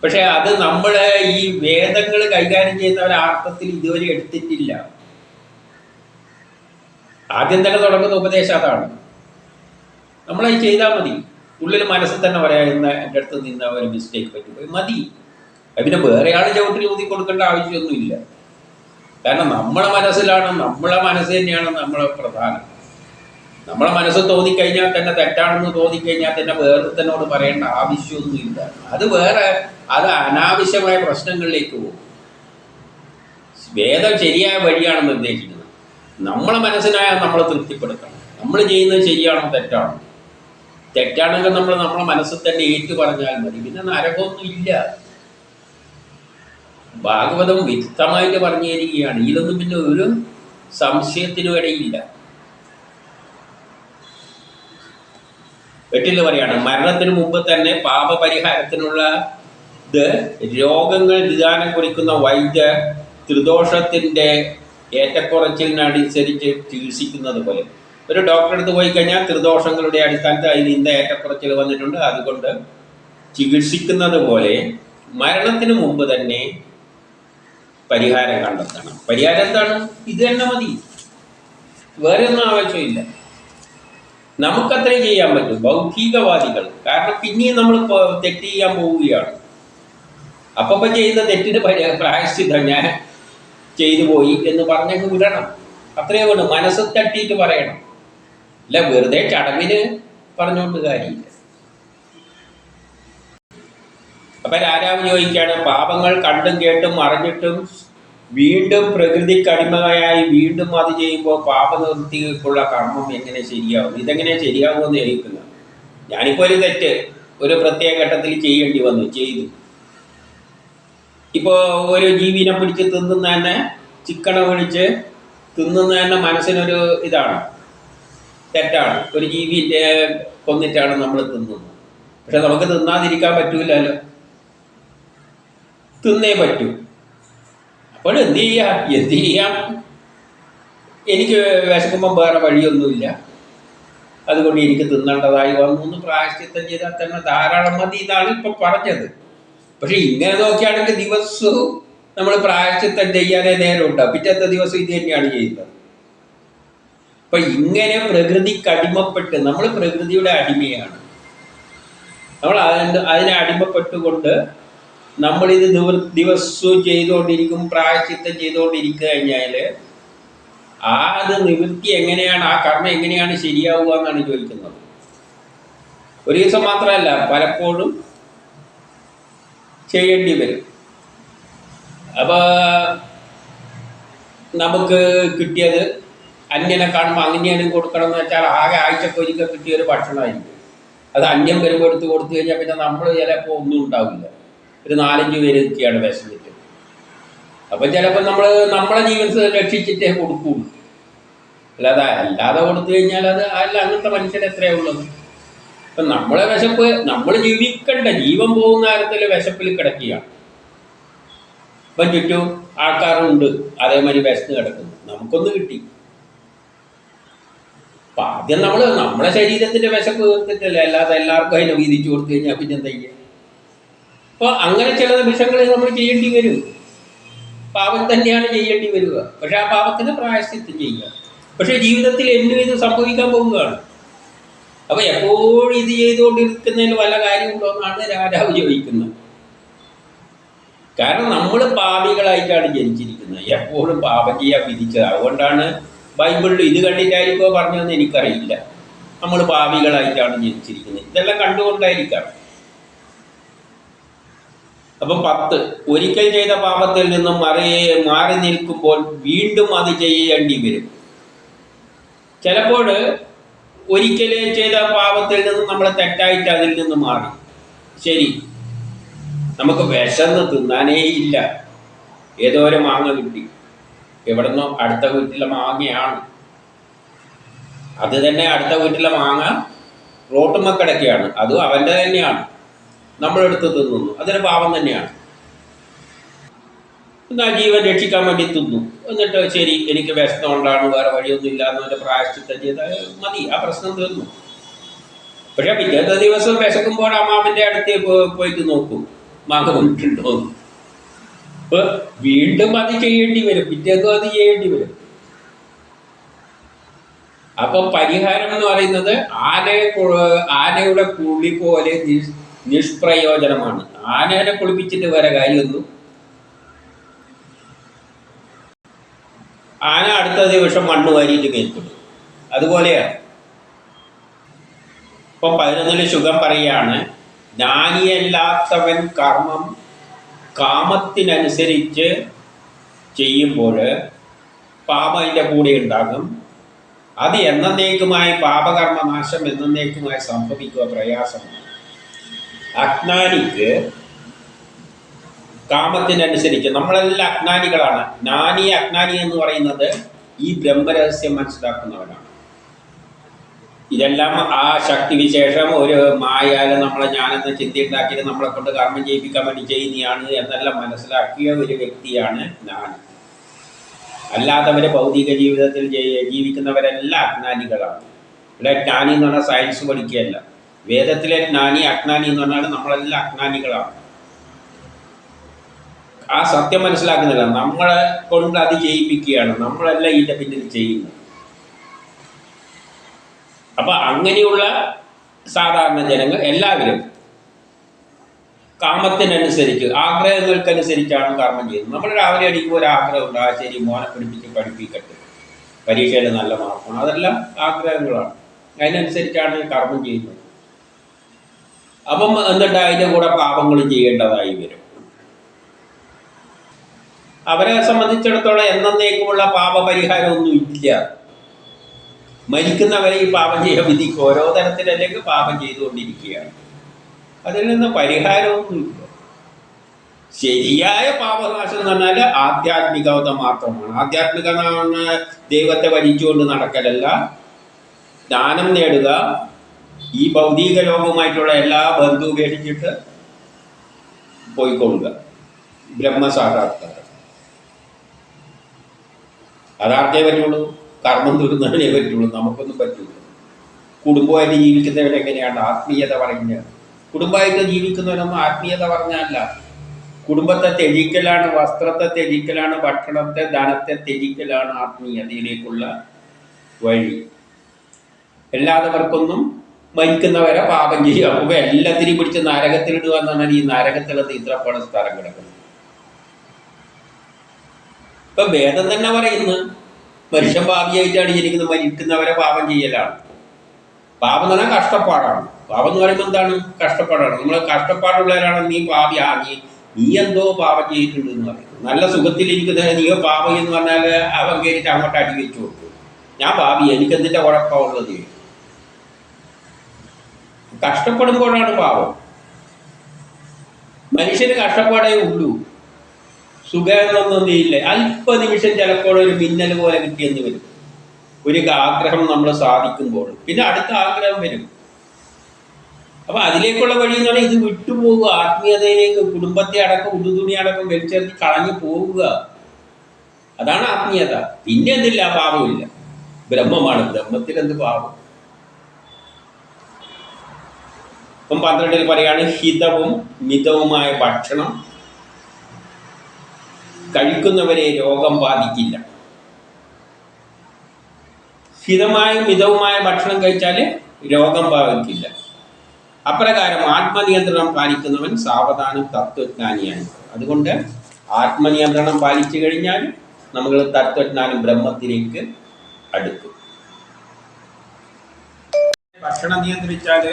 പക്ഷെ അത് നമ്മളെ ഈ വേദങ്ങൾ കൈകാര്യം ചെയ്യുന്ന ഒരർത്ഥത്തിൽ ഇതുവരെ എടുത്തിട്ടില്ല. ആദ്യം തന്നെ തുടങ്ങുന്ന ഉപദേശം അതാണ്: നമ്മളത് ചെയ്താൽ മതി. ഉള്ളിൽ മനസ്സിൽ തന്നെ പറയാം, ഇന്ന് എൻ്റെ അടുത്ത് നിന്ന് ഒരു മിസ്റ്റേക്ക് പറ്റിപ്പോയി, മതി. പിന്നെ വേറെ ആൾ ചവിട്ടിൽ ഊതി കൊടുക്കേണ്ട ആവശ്യമൊന്നുമില്ല. കാരണം നമ്മളെ മനസ്സിലാണ്, നമ്മളെ മനസ്സ് തന്നെയാണ് നമ്മളെ പ്രധാനം. നമ്മളെ മനസ്സ് തോന്നിക്കഴിഞ്ഞാൽ തന്നെ, തെറ്റാണെന്ന് തോന്നിക്കഴിഞ്ഞാൽ തന്നെ വേറൊരുത്തനോട് പറയേണ്ട ആവശ്യമൊന്നുമില്ല. അത് അനാവശ്യമായ പ്രശ്നങ്ങളിലേക്ക് പോകും. വേദം ശരിയായ വഴിയാണ് നിർദ്ദേശിക്കുന്നത്. നമ്മളെ മനസ്സിനായാൽ നമ്മളെ തൃപ്തിപ്പെടുത്തണം. നമ്മൾ ചെയ്യുന്നത് ശരിയാണോ തെറ്റാണോ? തെറ്റാണെങ്കിൽ നമ്മളെ മനസ്സിൽ തന്നെ ഏറ്റു പറഞ്ഞാൽ മതി. പിന്നെ നരകമൊന്നും ഇല്ല. ഭാഗവതം വ്യക്തമായിട്ട് പറഞ്ഞു തരികയാണ്. ഇതൊന്നും പിന്നെ ഒരു സംശയത്തിനും ഇടയില്ല. 8 പറയാണ്: മരണത്തിന് മുമ്പ് തന്നെ പാപപരിഹാരത്തിനുള്ള രോഗങ്ങൾ നിദാനം കുറിക്കുന്ന വൈദ്യർ ത്രിദോഷത്തിന്റെ ഏറ്റക്കുറച്ചിലിനനുസരിച്ച് ചികിത്സിക്കുന്നത് പോലെ. ഒരു ഡോക്ടറെ അടുത്ത് പോയി കഴിഞ്ഞാൽ ത്രിദോഷങ്ങളുടെ അടിസ്ഥാനത്തിൽ അതിന് ഇന്ന ഏറ്റക്കുറച്ചിൽ വന്നിട്ടുണ്ട്, അതുകൊണ്ട് ചികിത്സിക്കുന്നത് പോലെ മരണത്തിന് മുമ്പ് തന്നെ പരിഹാരം കണ്ടെത്തണം. പരിഹാരം എന്താണ്? ഇത് തന്നെ മതി, വേറെ ഒന്നും ആവശ്യമില്ല. നമുക്കത്രയും ചെയ്യാൻ പറ്റും, ഭൗതികവാദികൾ. കാരണം പിന്നെയും നമ്മൾ തെറ്റ് ചെയ്യാൻ പോവുകയാണ്. അപ്പം ചെയ്യുന്ന തെറ്റിന് പ്രായശ്ചിത്തം ഞാൻ ചെയ്തു പോയി എന്ന് പറഞ്ഞങ്ങ് വിടണം. അത്രയേ വേണം. മനസ്സ് തട്ടിയിട്ട് പറയണം, അല്ല വെറുതെ ചടങ്ങിന് പറഞ്ഞുകൊണ്ട് കാര്യമില്ല. അപ്പൊ രാജാവ് ചോദിക്കുകയാണ്: പാപങ്ങൾ കണ്ടും കേട്ടും അറിഞ്ഞിട്ടും വീണ്ടും പ്രകൃതിക്ക് അടിമയായി വീണ്ടും അത് ചെയ്യുമ്പോൾ പാപനിവൃത്തിക്കുള്ള കർമ്മം എങ്ങനെ ശരിയാവും? ഇതെങ്ങനെ ശരിയാവുമെന്ന് ചോദിക്കുന്നത്. ഞാനിപ്പോൾ ഒരു തെറ്റ് ഒരു പ്രത്യേക ഘട്ടത്തിൽ ചെയ്യേണ്ടി വന്നു, ചെയ്തു. ഇപ്പോൾ ഒരു ജീവിനെ പിടിച്ച് തിന്നുന്ന തന്നെ, ചിക്കനെ പിടിച്ച് തിന്നുന്ന തന്നെ മനസ്സിനൊരു ഇതാണ്, തെറ്റാണ്. ഒരു ജീവിയെ കൊന്നിട്ടാണ് നമ്മൾ തിന്നുന്നത്. പക്ഷെ നമുക്ക് തിന്നാതിരിക്കാൻ പറ്റൂലല്ലോ, തിന്നേ പറ്റൂ. അപ്പോൾ എന്ത് ചെയ്യാം? എനിക്ക് വിശക്കുമ്പം വേറെ വഴിയൊന്നുമില്ല, അതുകൊണ്ട് എനിക്ക് തിന്നേണ്ടതായി വന്നു എന്ന് പ്രായശ്ചിത്തം ചെയ്താൽ തന്നെ ധാരാളം മതി. ഇതാണ് ഇപ്പം പറഞ്ഞത്. പക്ഷെ ഇങ്ങനെ നോക്കിയാണെങ്കിൽ ദിവസവും നമ്മൾ പ്രായശ്ചിത്തം ചെയ്യാനേ നേരം ഉണ്ടാവും. പിറ്റത്തെ ദിവസം ഇത് തന്നെയാണ് ചെയ്യുന്നത്. അപ്പൊ ഇങ്ങനെ പ്രകൃതിക്ക് അടിമപ്പെട്ട് നമ്മൾ പ്രകൃതിയുടെ അടിമയാണ്. നമ്മൾ അതിനെ അടിമപ്പെട്ടുകൊണ്ട് നമ്മളിത് ദിവസവും ചെയ്തുകൊണ്ടിരിക്കും, പ്രായശ്ചിത്തം ചെയ്തുകൊണ്ടിരിക്കുക കഴിഞ്ഞാൽ അത് നിവൃത്തി എങ്ങനെയാണ്, ആ കർമ്മം എങ്ങനെയാണ് ശരിയാവുക എന്നാണ് ചോദിക്കുന്നത്. ഒരു ദിവസം മാത്രമല്ല, പലപ്പോഴും ചെയ്യേണ്ടി വരും. അപ്പോൾ നമുക്ക് കിട്ടിയത് അന്യനെ കാണുമ്പോൾ അങ്ങനെയാണ് കൊടുക്കണം എന്ന് വെച്ചാൽ ആകെ ആഴ്ചക്കൊരിക്കൽ കിട്ടിയൊരു ഭക്ഷണമായിരിക്കും. അത് അന്യം വരുമ്പോൾ എടുത്ത് കൊടുത്തു കഴിഞ്ഞാൽ പിന്നെ നമ്മൾ ചിലപ്പോൾ ഒന്നും ഉണ്ടാവില്ല. ഒരു 4-5 പേര് ഒക്കെയാണ് വിശന്നിട്ട്. അപ്പം ചിലപ്പോൾ നമ്മളെ ജീവിതത്തെ രക്ഷിച്ചിട്ടേ കൊടുക്കുകയുള്ളൂ. അല്ലാതെ കൊടുത്തു കഴിഞ്ഞാൽ അങ്ങനത്തെ മനുഷ്യൻ എത്രയാണ് ഉള്ളത്? അപ്പം നമ്മളെ വിശപ്പ്, നമ്മൾ ജീവിക്കേണ്ട ജീവൻ പോകുന്ന കാര്യത്തിൽ വിശപ്പിൽ കിടക്കുകയാണ്. ഇപ്പം ചുറ്റും ആൾക്കാരുണ്ട് അതേമാതിരി വിശന്ന് കിടക്കുന്നു, നമുക്കൊന്ന് കിട്ടി. അപ്പം ആദ്യം നമ്മളെ ശരീരത്തിൻ്റെ വിശപ്പ് തീർത്തിട്ടല്ലേ, അല്ലാതെ എല്ലാവർക്കും അതിനെ വീതിച്ചു കൊടുത്തു കഴിഞ്ഞാൽ പിന്നെ എന്താ ചെയ്യുക? അപ്പോൾ അങ്ങനെ ചില നിമിഷങ്ങളിൽ നമ്മൾ ചെയ്യേണ്ടി വരും. പാപം തന്നെയാണ് ചെയ്യേണ്ടി വരിക. പക്ഷെ ആ പാപത്തിന് പ്രായശ്ചിത്തം ചെയ്യുക. പക്ഷെ ജീവിതത്തിൽ എന്നും ഇത് സംഭവിക്കാൻ പോവുകയാണ്. അപ്പൊ എപ്പോഴും ഇത് ചെയ്തുകൊണ്ടിരിക്കുന്നതിന് വല്ല കാര്യമുണ്ടോ എന്നാണ് രാജാവ് ചോദിക്കുന്നത്. കാരണം നമ്മൾ പാപികളായിട്ടാണ് ജനിച്ചിരിക്കുന്നത്, എപ്പോഴും പാപം ചെയ്യാൻ വിധിച്ചത്. അതുകൊണ്ടാണ് ബൈബിളിൽ ഇത് കണ്ടിട്ടായിരിക്കോ പറഞ്ഞതെന്ന് എനിക്കറിയില്ല. നമ്മൾ പാപികളായിട്ടാണ് ജനിച്ചിരിക്കുന്നത്, ഇതെല്ലാം കണ്ടുകൊണ്ടായിരിക്കാം. അപ്പം 10, ഒരിക്കൽ ചെയ്ത പാപത്തിൽ നിന്നും മാറി നിൽക്കുമ്പോൾ വീണ്ടും അത് ചെയ്യേണ്ടി വരും. ചിലപ്പോൾ ഒരിക്കലേ ചെയ്ത പാപത്തിൽ നിന്നും നമ്മൾ തെറ്റായിട്ട് അതിൽ നിന്ന് മാറി. ശരി, നമുക്ക് വിശന്ന് തിന്നാനേ ഇല്ല, ഏതോ ഒരു മാങ്ങ കിട്ടി, എവിടെന്നോ അടുത്ത വീട്ടിലെ മാങ്ങയാണ്. അത് തന്നെ അടുത്ത വീട്ടിലെ മാങ്ങ റോട്ടുമ്മ കിടക്കുകയാണ്, അതും അവൻ്റെ തന്നെയാണ്, നമ്മളെടുത്ത് തിന്നുന്നു, അതൊരു പാപം തന്നെയാണ്. എന്നാൽ ജീവൻ രക്ഷിക്കാൻ വേണ്ടി തിന്നു. എന്നിട്ട് ശരി, എനിക്ക് വിശന്നുകൊണ്ടാണ്, വേറെ വഴിയൊന്നും ഇല്ല എന്നൊരു പ്രായശ്ചിത്തം ചെയ്താൽ മതി, ആ പ്രശ്നം തീർന്നു. പക്ഷെ പിറ്റേത്തെ ദിവസം വിശക്കുമ്പോൾ അമ്മാവൻ്റെ അടുത്ത് പോയിട്ട് നോക്കും മാങ്ങ കൊണ്ടിട്ടുണ്ടോ. അപ്പൊ വീണ്ടും അത് ചെയ്യേണ്ടി വരും, പിറ്റേന്നും അത് ചെയ്യേണ്ടി വരും. അപ്പൊ പരിഹാരം എന്ന് പറയുന്നത് ആനയുടെ കുളി പോലെ നിഷ്പ്രയോജനമാണ്. ആനേനെ കുളിപ്പിച്ചിട്ട് വരെ കാര്യമൊന്നും. ആന അടുത്ത ദിവസം മണ്ണ് വാരിയിട്ട് കേൾക്കുന്നു, അതുപോലെയാണ്. ഇപ്പൊ 11 ശുകം പറയാണ്, ജ്ഞാനിയല്ലാത്തവൻ കർമ്മം കാമത്തിനനുസരിച്ച് ചെയ്യുമ്പോൾ പാപം അതിൻ്റെ കൂടെ ഉണ്ടാകും. അത് എന്നേക്കുമായി പാപകർമ്മനാശം എന്നേക്കുമായി സംഭവിക്കുക പ്രയാസമാണ്. അജ്ഞാനിക്ക് കാമത്തിനനുസരിച്ച്, നമ്മളെല്ലാം അജ്ഞാനികളാണ്. അജ്ഞാനി എന്ന് പറയുന്നത് ഈ ബ്രഹ്മരഹസ്യം മനസ്സിലാക്കുന്നവനാണ്. ഇതെല്ലാം ആ ശക്തിവിശേഷം ഒരു മായാലും നമ്മളെ ഞാനെന്ന ചിന്തയുണ്ടാക്കിയിട്ട് നമ്മളെ കൊണ്ട് കർമ്മം ചെയ്യിപ്പിക്കാൻ വേണ്ടി ചെയ്യുന്നതാണ് എന്നെല്ലാം മനസ്സിലാക്കിയ ഒരു വ്യക്തിയാണ് ജ്ഞാനി. അല്ലാത്തവരെ ഭൗതിക ജീവിതത്തിൽ ജീവിക്കുന്നവരെല്ലാം അജ്ഞാനികളാണ്. ഇവിടെ ജ്ഞാനി എന്ന് പറഞ്ഞാൽ സയൻസ് പഠിക്കുകയല്ല. വേദത്തിലെ ജ്ഞാനി അജ്ഞാനി എന്ന് പറഞ്ഞാൽ നമ്മളെല്ലാം അജ്ഞാനികളാണ്. ആ സത്യം മനസ്സിലാക്കുന്നില്ല, നമ്മളെ കൊണ്ട് അത് ചെയ്യിപ്പിക്കുകയാണ്, നമ്മളെല്ലാം ഇതിൻ്റെ പിന്നിൽ ചെയ്യുന്നത്. അപ്പൊ അങ്ങനെയുള്ള സാധാരണ ജനങ്ങൾ എല്ലാവരും കാമത്തിനനുസരിച്ച്, ആഗ്രഹങ്ങൾക്കനുസരിച്ചാണ് കർമ്മം ചെയ്യുന്നത്. നമ്മൾ രാവിലെ അടിക്കുമ്പോൾ ഒരു ആഗ്രഹമുണ്ട്, ആ ശരി മോനെ പഠിപ്പിക്കട്ടെ, പരീക്ഷയിൽ നല്ല മാർക്കാണ്, അതെല്ലാം ആഗ്രഹങ്ങളാണ്. അതിനനുസരിച്ചാണ് കർമ്മം ചെയ്യുന്നത്. അപ്പം എന്നിട്ട് അതിൻ്റെ കൂടെ പാപങ്ങളും ചെയ്യേണ്ടതായി വരും. അവരെ സംബന്ധിച്ചിടത്തോളം എന്നേക്കുമുള്ള പാപപരിഹാരമൊന്നും ഇല്ല. മരിക്കുന്നവരെ ഈ പാപം ചെയ്യാൻ വിധിക്കും, ഓരോ തരത്തിലല്ലെങ്കിൽ പാപം ചെയ്തുകൊണ്ടിരിക്കുകയാണ്. അതിൽ നിന്ന് പരിഹാരമൊന്നുമില്ല. ശരിയായ പാപനാശം എന്ന് പറഞ്ഞാൽ ആധ്യാത്മികത മാത്രമാണ്. ആധ്യാത്മികത ദൈവത്തെ വരിച്ചുകൊണ്ട് നടക്കലല്ല, ജ്ഞാനം നേടുക, ഈ ഭൗതിക ലോകവുമായിട്ടുള്ള എല്ലാ ബന്ധവും ഉപേക്ഷിച്ചിട്ട് പോയിക്കൊള്ളുക, ബ്രഹ്മസാക്ഷാത്കാരം. അതാർക്കേ പറ്റുള്ളൂ? കർമ്മം തീർന്നതിനേ പറ്റുള്ളൂ, നമുക്കൊന്നും പറ്റില്ല. കുടുംബമായിട്ട് ജീവിക്കുന്നവരെങ്ങനെയാണ് ആത്മീയത പറയുന്നത്? കുടുംബമായിട്ട് ജീവിക്കുന്നവരൊന്നും ആത്മീയത പറഞ്ഞല്ല. കുടുംബത്തെ ത്യജിക്കലാണ്, വസ്ത്രത്തെ ത്യജിക്കലാണ്, ഭക്ഷണത്തെ ധനത്തെ ത്യജിക്കലാണ് ആത്മീയതയിലേക്കുള്ള വഴി. അല്ലാത്തവർക്കൊന്നും മരിക്കുന്നവരെ പാപം ചെയ്യുക. അപ്പോൾ എല്ലാത്തിനെയും പിടിച്ച് നരകത്തിലിടുക എന്നാണ് ഈ നരകത്തിലത് ഇത്രപ്പാട് സ്ഥലം കിടക്കുന്നത്. ഇപ്പൊ വേദം തന്നെ പറയുന്നു മനുഷ്യൻ പാപിയായിട്ടാണ് ജനിക്കുന്നത്, മരിക്കുന്നവരെ പാപം ചെയ്യലാണ്. പാപം എന്ന് പറഞ്ഞാൽ കഷ്ടപ്പാടാണ്. പാപം എന്ന് പറയുമ്പോൾ എന്താണ്? കഷ്ടപ്പാടാണ്. നമ്മൾ കഷ്ടപ്പാടുള്ളവരാണ് നീ പാപി നീ എന്തോ പാപം ചെയ്തിട്ടുണ്ട് എന്ന് പറയുന്നത്. നല്ല സുഖത്തിലിരിക്കുന്ന നീയോ പാപം എന്ന് പറഞ്ഞാൽ അവൻ കയറിയിട്ട് അങ്ങോട്ട് അടി വെച്ചു കൊടുക്കും. ഞാൻ പാപി, എനിക്കെന്തിൻ്റെ കുഴപ്പമുള്ളത്? കഷ്ടപ്പെടുമ്പോഴാണ് പാപം. മനുഷ്യന് കഷ്ടപ്പാടേ ഉള്ളൂ, സുഖമൊന്നും ഇല്ല. അല്പ നിമിഷം ചിലപ്പോൾ ഒരു മിന്നൽ പോലെ കിട്ടിയെന്ന് വരും. ഒരു ആഗ്രഹം നമ്മൾ സാധിക്കുമ്പോൾ പിന്നെ അടുത്ത ആഗ്രഹം വരും. അപ്പൊ അതിലേക്കുള്ള വഴി എന്ന് പറഞ്ഞാൽ ഇത് വിട്ടുപോവുക, ആത്മീയതയിലേക്ക്. കുടുംബത്തെ അടക്കം ഉടുതുണി അടക്കം വലിച്ചെറിഞ്ഞ് കളഞ്ഞു പോവുക, അതാണ് ആത്മീയത. പിന്നെ എന്തില്ല? പാപമില്ല, ബ്രഹ്മമാണ്. ബ്രഹ്മത്തിൽ എന്ത് പാപം? ഇപ്പം 12 പറയാണ് ഹിതവും മിതവുമായ ഭക്ഷണം കഴിക്കുന്നവരെ രോഗം ബാധിക്കില്ല. ഹിതമായും മിതവുമായ ഭക്ഷണം കഴിച്ചാൽ രോഗം ബാധിക്കില്ല. അപ്രകാരം ആത്മനിയന്ത്രണം പാലിക്കുന്നവൻ സാവധാനം തത്വജ്ഞാനിയാണ്. അതുകൊണ്ട് ആത്മനിയന്ത്രണം പാലിച്ചു കഴിഞ്ഞാൽ നമ്മൾ തത്വജ്ഞാനം ബ്രഹ്മത്തിലേക്ക് അടുക്കും. ഭക്ഷണം നിയന്ത്രിച്ചാൽ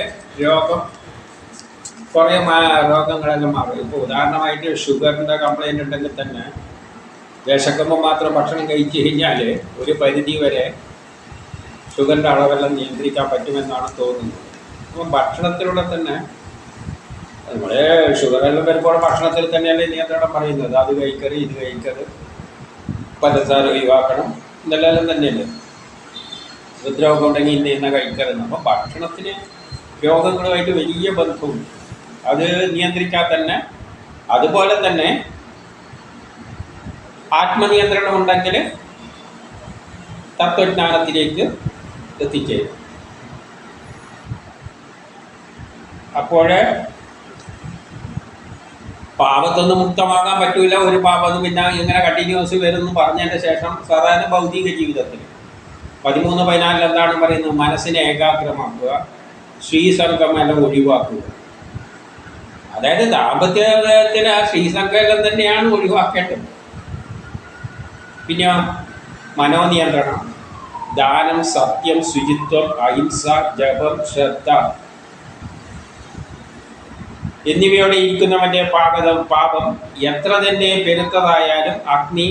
കുറേ രോഗങ്ങളെല്ലാം മാറും. ഇപ്പോൾ ഉദാഹരണമായിട്ട് ഷുഗറിൻ്റെ കംപ്ലൈൻറ്റ് ഉണ്ടെങ്കിൽ തന്നെ വിശക്കുമ്പോൾ മാത്രം ഭക്ഷണം കഴിച്ചു കഴിഞ്ഞാൽ ഒരു പരിധി വരെ ഷുഗറിൻ്റെ അളവെല്ലാം നിയന്ത്രിക്കാൻ പറ്റുമെന്നാണ് തോന്നുന്നത്. അപ്പം ഭക്ഷണത്തിലൂടെ തന്നെ നമ്മളെ ഷുഗറെല്ലാം വരുമ്പോൾ ഭക്ഷണത്തിൽ തന്നെയല്ലേ നിയന്ത്രണം പറയുന്നത്. അത് കഴിക്കരുത്, ഇത് കഴിക്കരുത്, പഞ്ചസാര ഒഴിവാക്കണം, ഇതെല്ലാം തന്നെയല്ലേ. ഹൃദ്രോഗം ഉണ്ടെങ്കിൽ ഇന്ന കഴിക്കരുത്. അപ്പം ഭക്ഷണത്തിന് രോഗങ്ങളുമായിട്ട് വലിയ ബന്ധമുണ്ട്. അത് നിയന്ത്രിച്ചാൽ തന്നെ, അതുപോലെ തന്നെ ആത്മനിയന്ത്രണം ഉണ്ടെങ്കിൽ തത്വജ്ഞാനത്തിലേക്ക് എത്തിച്ചേരും. അപ്പോഴേ പാപത്തൊന്നും മുക്തമാകാൻ പറ്റൂല. ഒരു പാപം പിന്നെ ഇങ്ങനെ കണ്ടിന്യൂസ് വരുന്നു പറഞ്ഞതിൻ്റെ ശേഷം സാധാരണ ഭൗതിക ജീവിതത്തിൽ 13-14 എന്താണ് പറയുന്നത്? മനസ്സിനെ ഏകാഗ്രമാക്കുക, ശ്രീസംഗമെല്ലാം ഒഴിവാക്കുക. അതായത് ദാമ്പത്യത്തിൽ ആ ശ്രീസംഗം തന്നെയാണ് ഒഴിവാക്കേണ്ടത്. പിന്നെ മനോനിയന്ത്രണം, ദാനം, സത്യം, ശുചിത്വം, അഹിംസ, ജപം, ശ്രദ്ധ എന്നിവയോടെ ഇരിക്കുന്നവൻ്റെ പാപം എത്ര തന്നെ പെരുത്തതായാലും അഗ്നി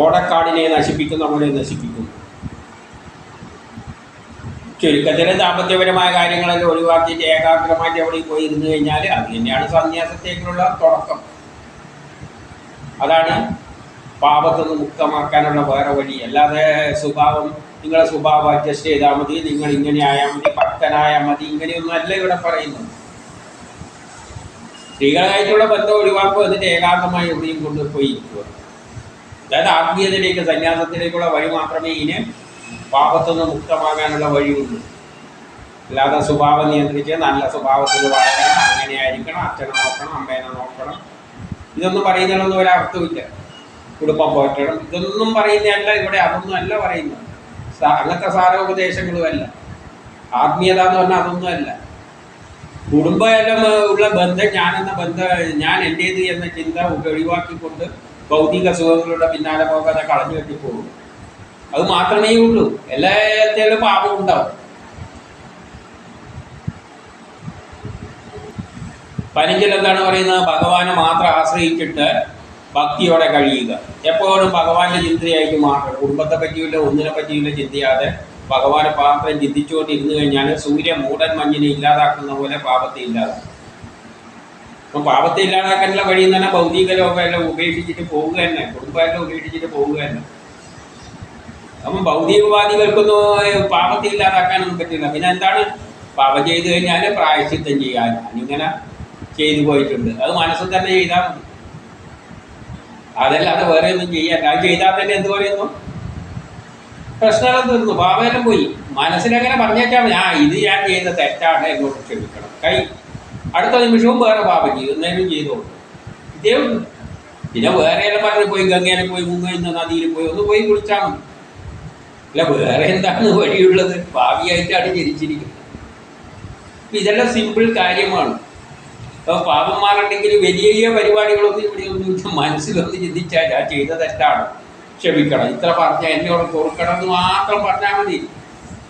ഓടക്കാടിനെ നശിപ്പിക്കുന്ന പോലെ നശിപ്പിക്കുന്നു. ചുരുക്കത്തിൽ ദാമ്പത്യപരമായ കാര്യങ്ങളെല്ലാം ഒഴിവാക്കിയിട്ട് ഏകാഗ്രമായിട്ട് എവിടെ പോയി ഇരുന്ന് കഴിഞ്ഞാൽ അത് തന്നെയാണ് സന്യാസത്തേക്കുള്ള തുടക്കം. അതാണ് പാപത്തൊന്ന് മുക്തമാക്കാനുള്ള വേറെ വഴി. അല്ലാതെ നിങ്ങളെ സ്വഭാവം അഡ്ജസ്റ്റ് ചെയ്താൽ മതി, നിങ്ങൾ ഇങ്ങനെ ആയാൽ മതി, ഭക്തനായാൽ മതി, ഇങ്ങനെയൊന്നും അല്ല ഇവിടെ പറയുന്നത്. സ്ത്രീകളായിട്ടുള്ള ബന്ധം ഒഴിവാക്കുക, എന്നിട്ട് ഏകാന്തമായി എവിടെയും കൊണ്ടുപോയി ഇരിക്കുക. അതായത് ആത്മീയതയിലേക്ക്, സന്യാസത്തിലേക്കുള്ള വഴി മാത്രമേ ഇതിന് പാപത്തൊന്ന് മുക്തമാകാനുള്ള വഴിയുള്ളൂ. അല്ലാതെ സ്വഭാവം നിയന്ത്രിച്ച് നല്ല സ്വഭാവത്തിൽ വളരണം, അങ്ങനെ ആയിരിക്കണം, അച്ഛനെ നോക്കണം, അമ്മേനെ നോക്കണം, ഇതൊന്നും പറയുന്നതിനൊന്നും ഒരർത്ഥമില്ല. കുടുംബം പോറ്റണം, ഇതൊന്നും പറയുന്നതല്ല ഇവിടെ. അതൊന്നും അല്ല പറയുന്നത്. അങ്ങനത്തെ സാരോപദേശങ്ങളും അല്ല. ആത്മീയത എന്ന് പറഞ്ഞാൽ അതൊന്നും അല്ല. കുടുംബമെല്ലാം ഉള്ള ബന്ധം, ഞാൻ എൻ്റേത് എന്ന ചിന്ത ഒഴിവാക്കിക്കൊണ്ട് ഭൗതിക സുഖങ്ങളുടെ പിന്നാലെ പോകാതെ കളഞ്ഞു കെട്ടിപ്പോകും. അത് മാത്രമേ ഉള്ളൂ. എല്ലാത്തിലും പാപം ഉണ്ടാവും. 15 എന്താണ് പറയുന്നത്? ഭഗവാനെ മാത്രം ആശ്രയിച്ചിട്ട് ഭക്തിയോടെ കഴിയുക. എപ്പോഴും ഭഗവാന്റെ ചിന്തയായിട്ട് മാത്രം, കുടുംബത്തെ പറ്റിയില്ല, ഒന്നിനെ പറ്റിയില്ല ചിന്തയാതെ ഭഗവാനെ മാത്രം ചിന്തിച്ചുകൊണ്ടിരുന്നു കഴിഞ്ഞാൽ സൂര്യ മൂടൻ മഞ്ഞിനെ ഇല്ലാതാക്കുന്ന പോലെ പാപത്തെ ഇല്ലാതാക്കും. അപ്പം പാപത്തെ ഇല്ലാതാക്കാനുള്ള വഴി എന്ന് പറഞ്ഞാൽ ഭൗതിക ലോകമെല്ലാം ഉപേക്ഷിച്ചിട്ട് പോവുക തന്നെ, കുടുംബമെല്ലാം ഉപേക്ഷിച്ചിട്ട് പോവുക തന്നെ. അപ്പം ഭൗതികവാദികൾക്കൊന്നും പാപത്തെ ഇല്ലാതാക്കാനൊന്നും പറ്റില്ല. പിന്നെ എന്താണ്? പാപം ചെയ്തു കഴിഞ്ഞാൽ പ്രായശ്ചിത്തം ചെയ്യാൻ ഞാനിങ്ങനെ ചെയ്തു പോയിട്ടുണ്ട്, അത് മനസ്സിൽ തന്നെ ചെയ്താൽ മതി. അതല്ലാതെ വേറെ ഒന്നും ചെയ്യാൻ, അത് ചെയ്താൽ തന്നെ എന്ത് പറയുന്നു? പ്രശ്നമെല്ലാം തീർന്നു, പാപമെല്ലാം പോയി. മനസ്സിലെങ്ങനെ പറഞ്ഞേച്ചാൽ ഇത് ഞാൻ ചെയ്ത തെറ്റാണ്, എന്നോട് ക്ഷമിക്കണം. അടുത്ത നിമിഷവും വേറെ പാപം ചെയ്യും, എന്നേലും ചെയ്തോളൂ. ഇതേ ഉള്ളൂ. പിന്നെ വേറെ എല്ലാം പറഞ്ഞ് പോയി ഗംഗയിൽ പോയി, മുങ്ങുന്ന നദിയിൽ പോയി ഒന്ന് പോയി കുളിച്ചാൽ മതി. അല്ല വേറെ എന്താണ് വഴിയുള്ളത്? ഭാവിയായിട്ടാണ് ജനിച്ചിരിക്കുന്നത്. ഇതെല്ലാം സിമ്പിൾ കാര്യമാണ്. അപ്പോൾ പാപം മാറണമെങ്കിൽ വലിയ വലിയ പരിപാടികളൊന്നും ഇവിടെ ഒന്നും മനസ്സിലൊന്ന് ചിന്തിച്ചാൽ ആ ചെയ്ത തെറ്റാണ്, ക്ഷമിക്കണം, ഇത്ര പറഞ്ഞാൽ എന്നോട് കൊടുക്കണം എന്ന് മാത്രം പറഞ്ഞാൽ മതി.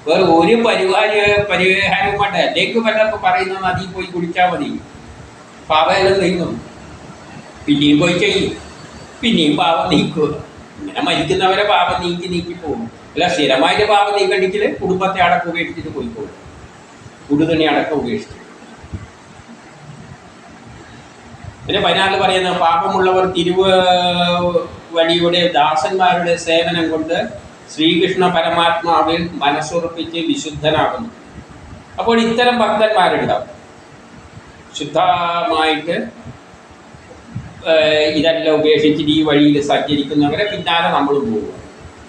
വേറെ ഒരു പരിഹാരവും വേണ്ട. അല്ലെങ്കിൽ വല്ലപ്പോൾ പറയുന്ന നദി പോയി കുടിച്ചാൽ മതി, പാപമെല്ലാം നീങ്ങും. പിന്നെയും പോയി ചെയ്യും, പിന്നെയും പാപം നീക്കുക. ഇങ്ങനെ മരിക്കുന്നവരെ പാപം നീക്കി പോകും. അല്ല സ്ഥിരമായിട്ട് പാപം നീക്കണ്ടെങ്കിൽ കുടുംബത്തെ അടക്കം ഉപേക്ഷിച്ചിട്ട് പോയിക്കോളും, കുടുതണി അടക്കം ഉപേക്ഷിച്ചു. പിന്നെ 14 പറയുന്ന പാപമുള്ളവർ തിരുവടിയുടെ ദാസന്മാരുടെ സേവനം കൊണ്ട് ശ്രീകൃഷ്ണ പരമാത്മാവിൽ മനസ്സുറപ്പിച്ച് വിശുദ്ധനാകുന്നു. അപ്പോൾ ഇത്തരം ഭക്തന്മാരുണ്ടാവും, ശുദ്ധമായിട്ട് ഇതെല്ലാം ഉപേക്ഷിച്ചിട്ട് ഈ വഴിയിൽ സഞ്ചരിക്കുന്നവരെ പിന്നാലെ നമ്മൾ പോകുക.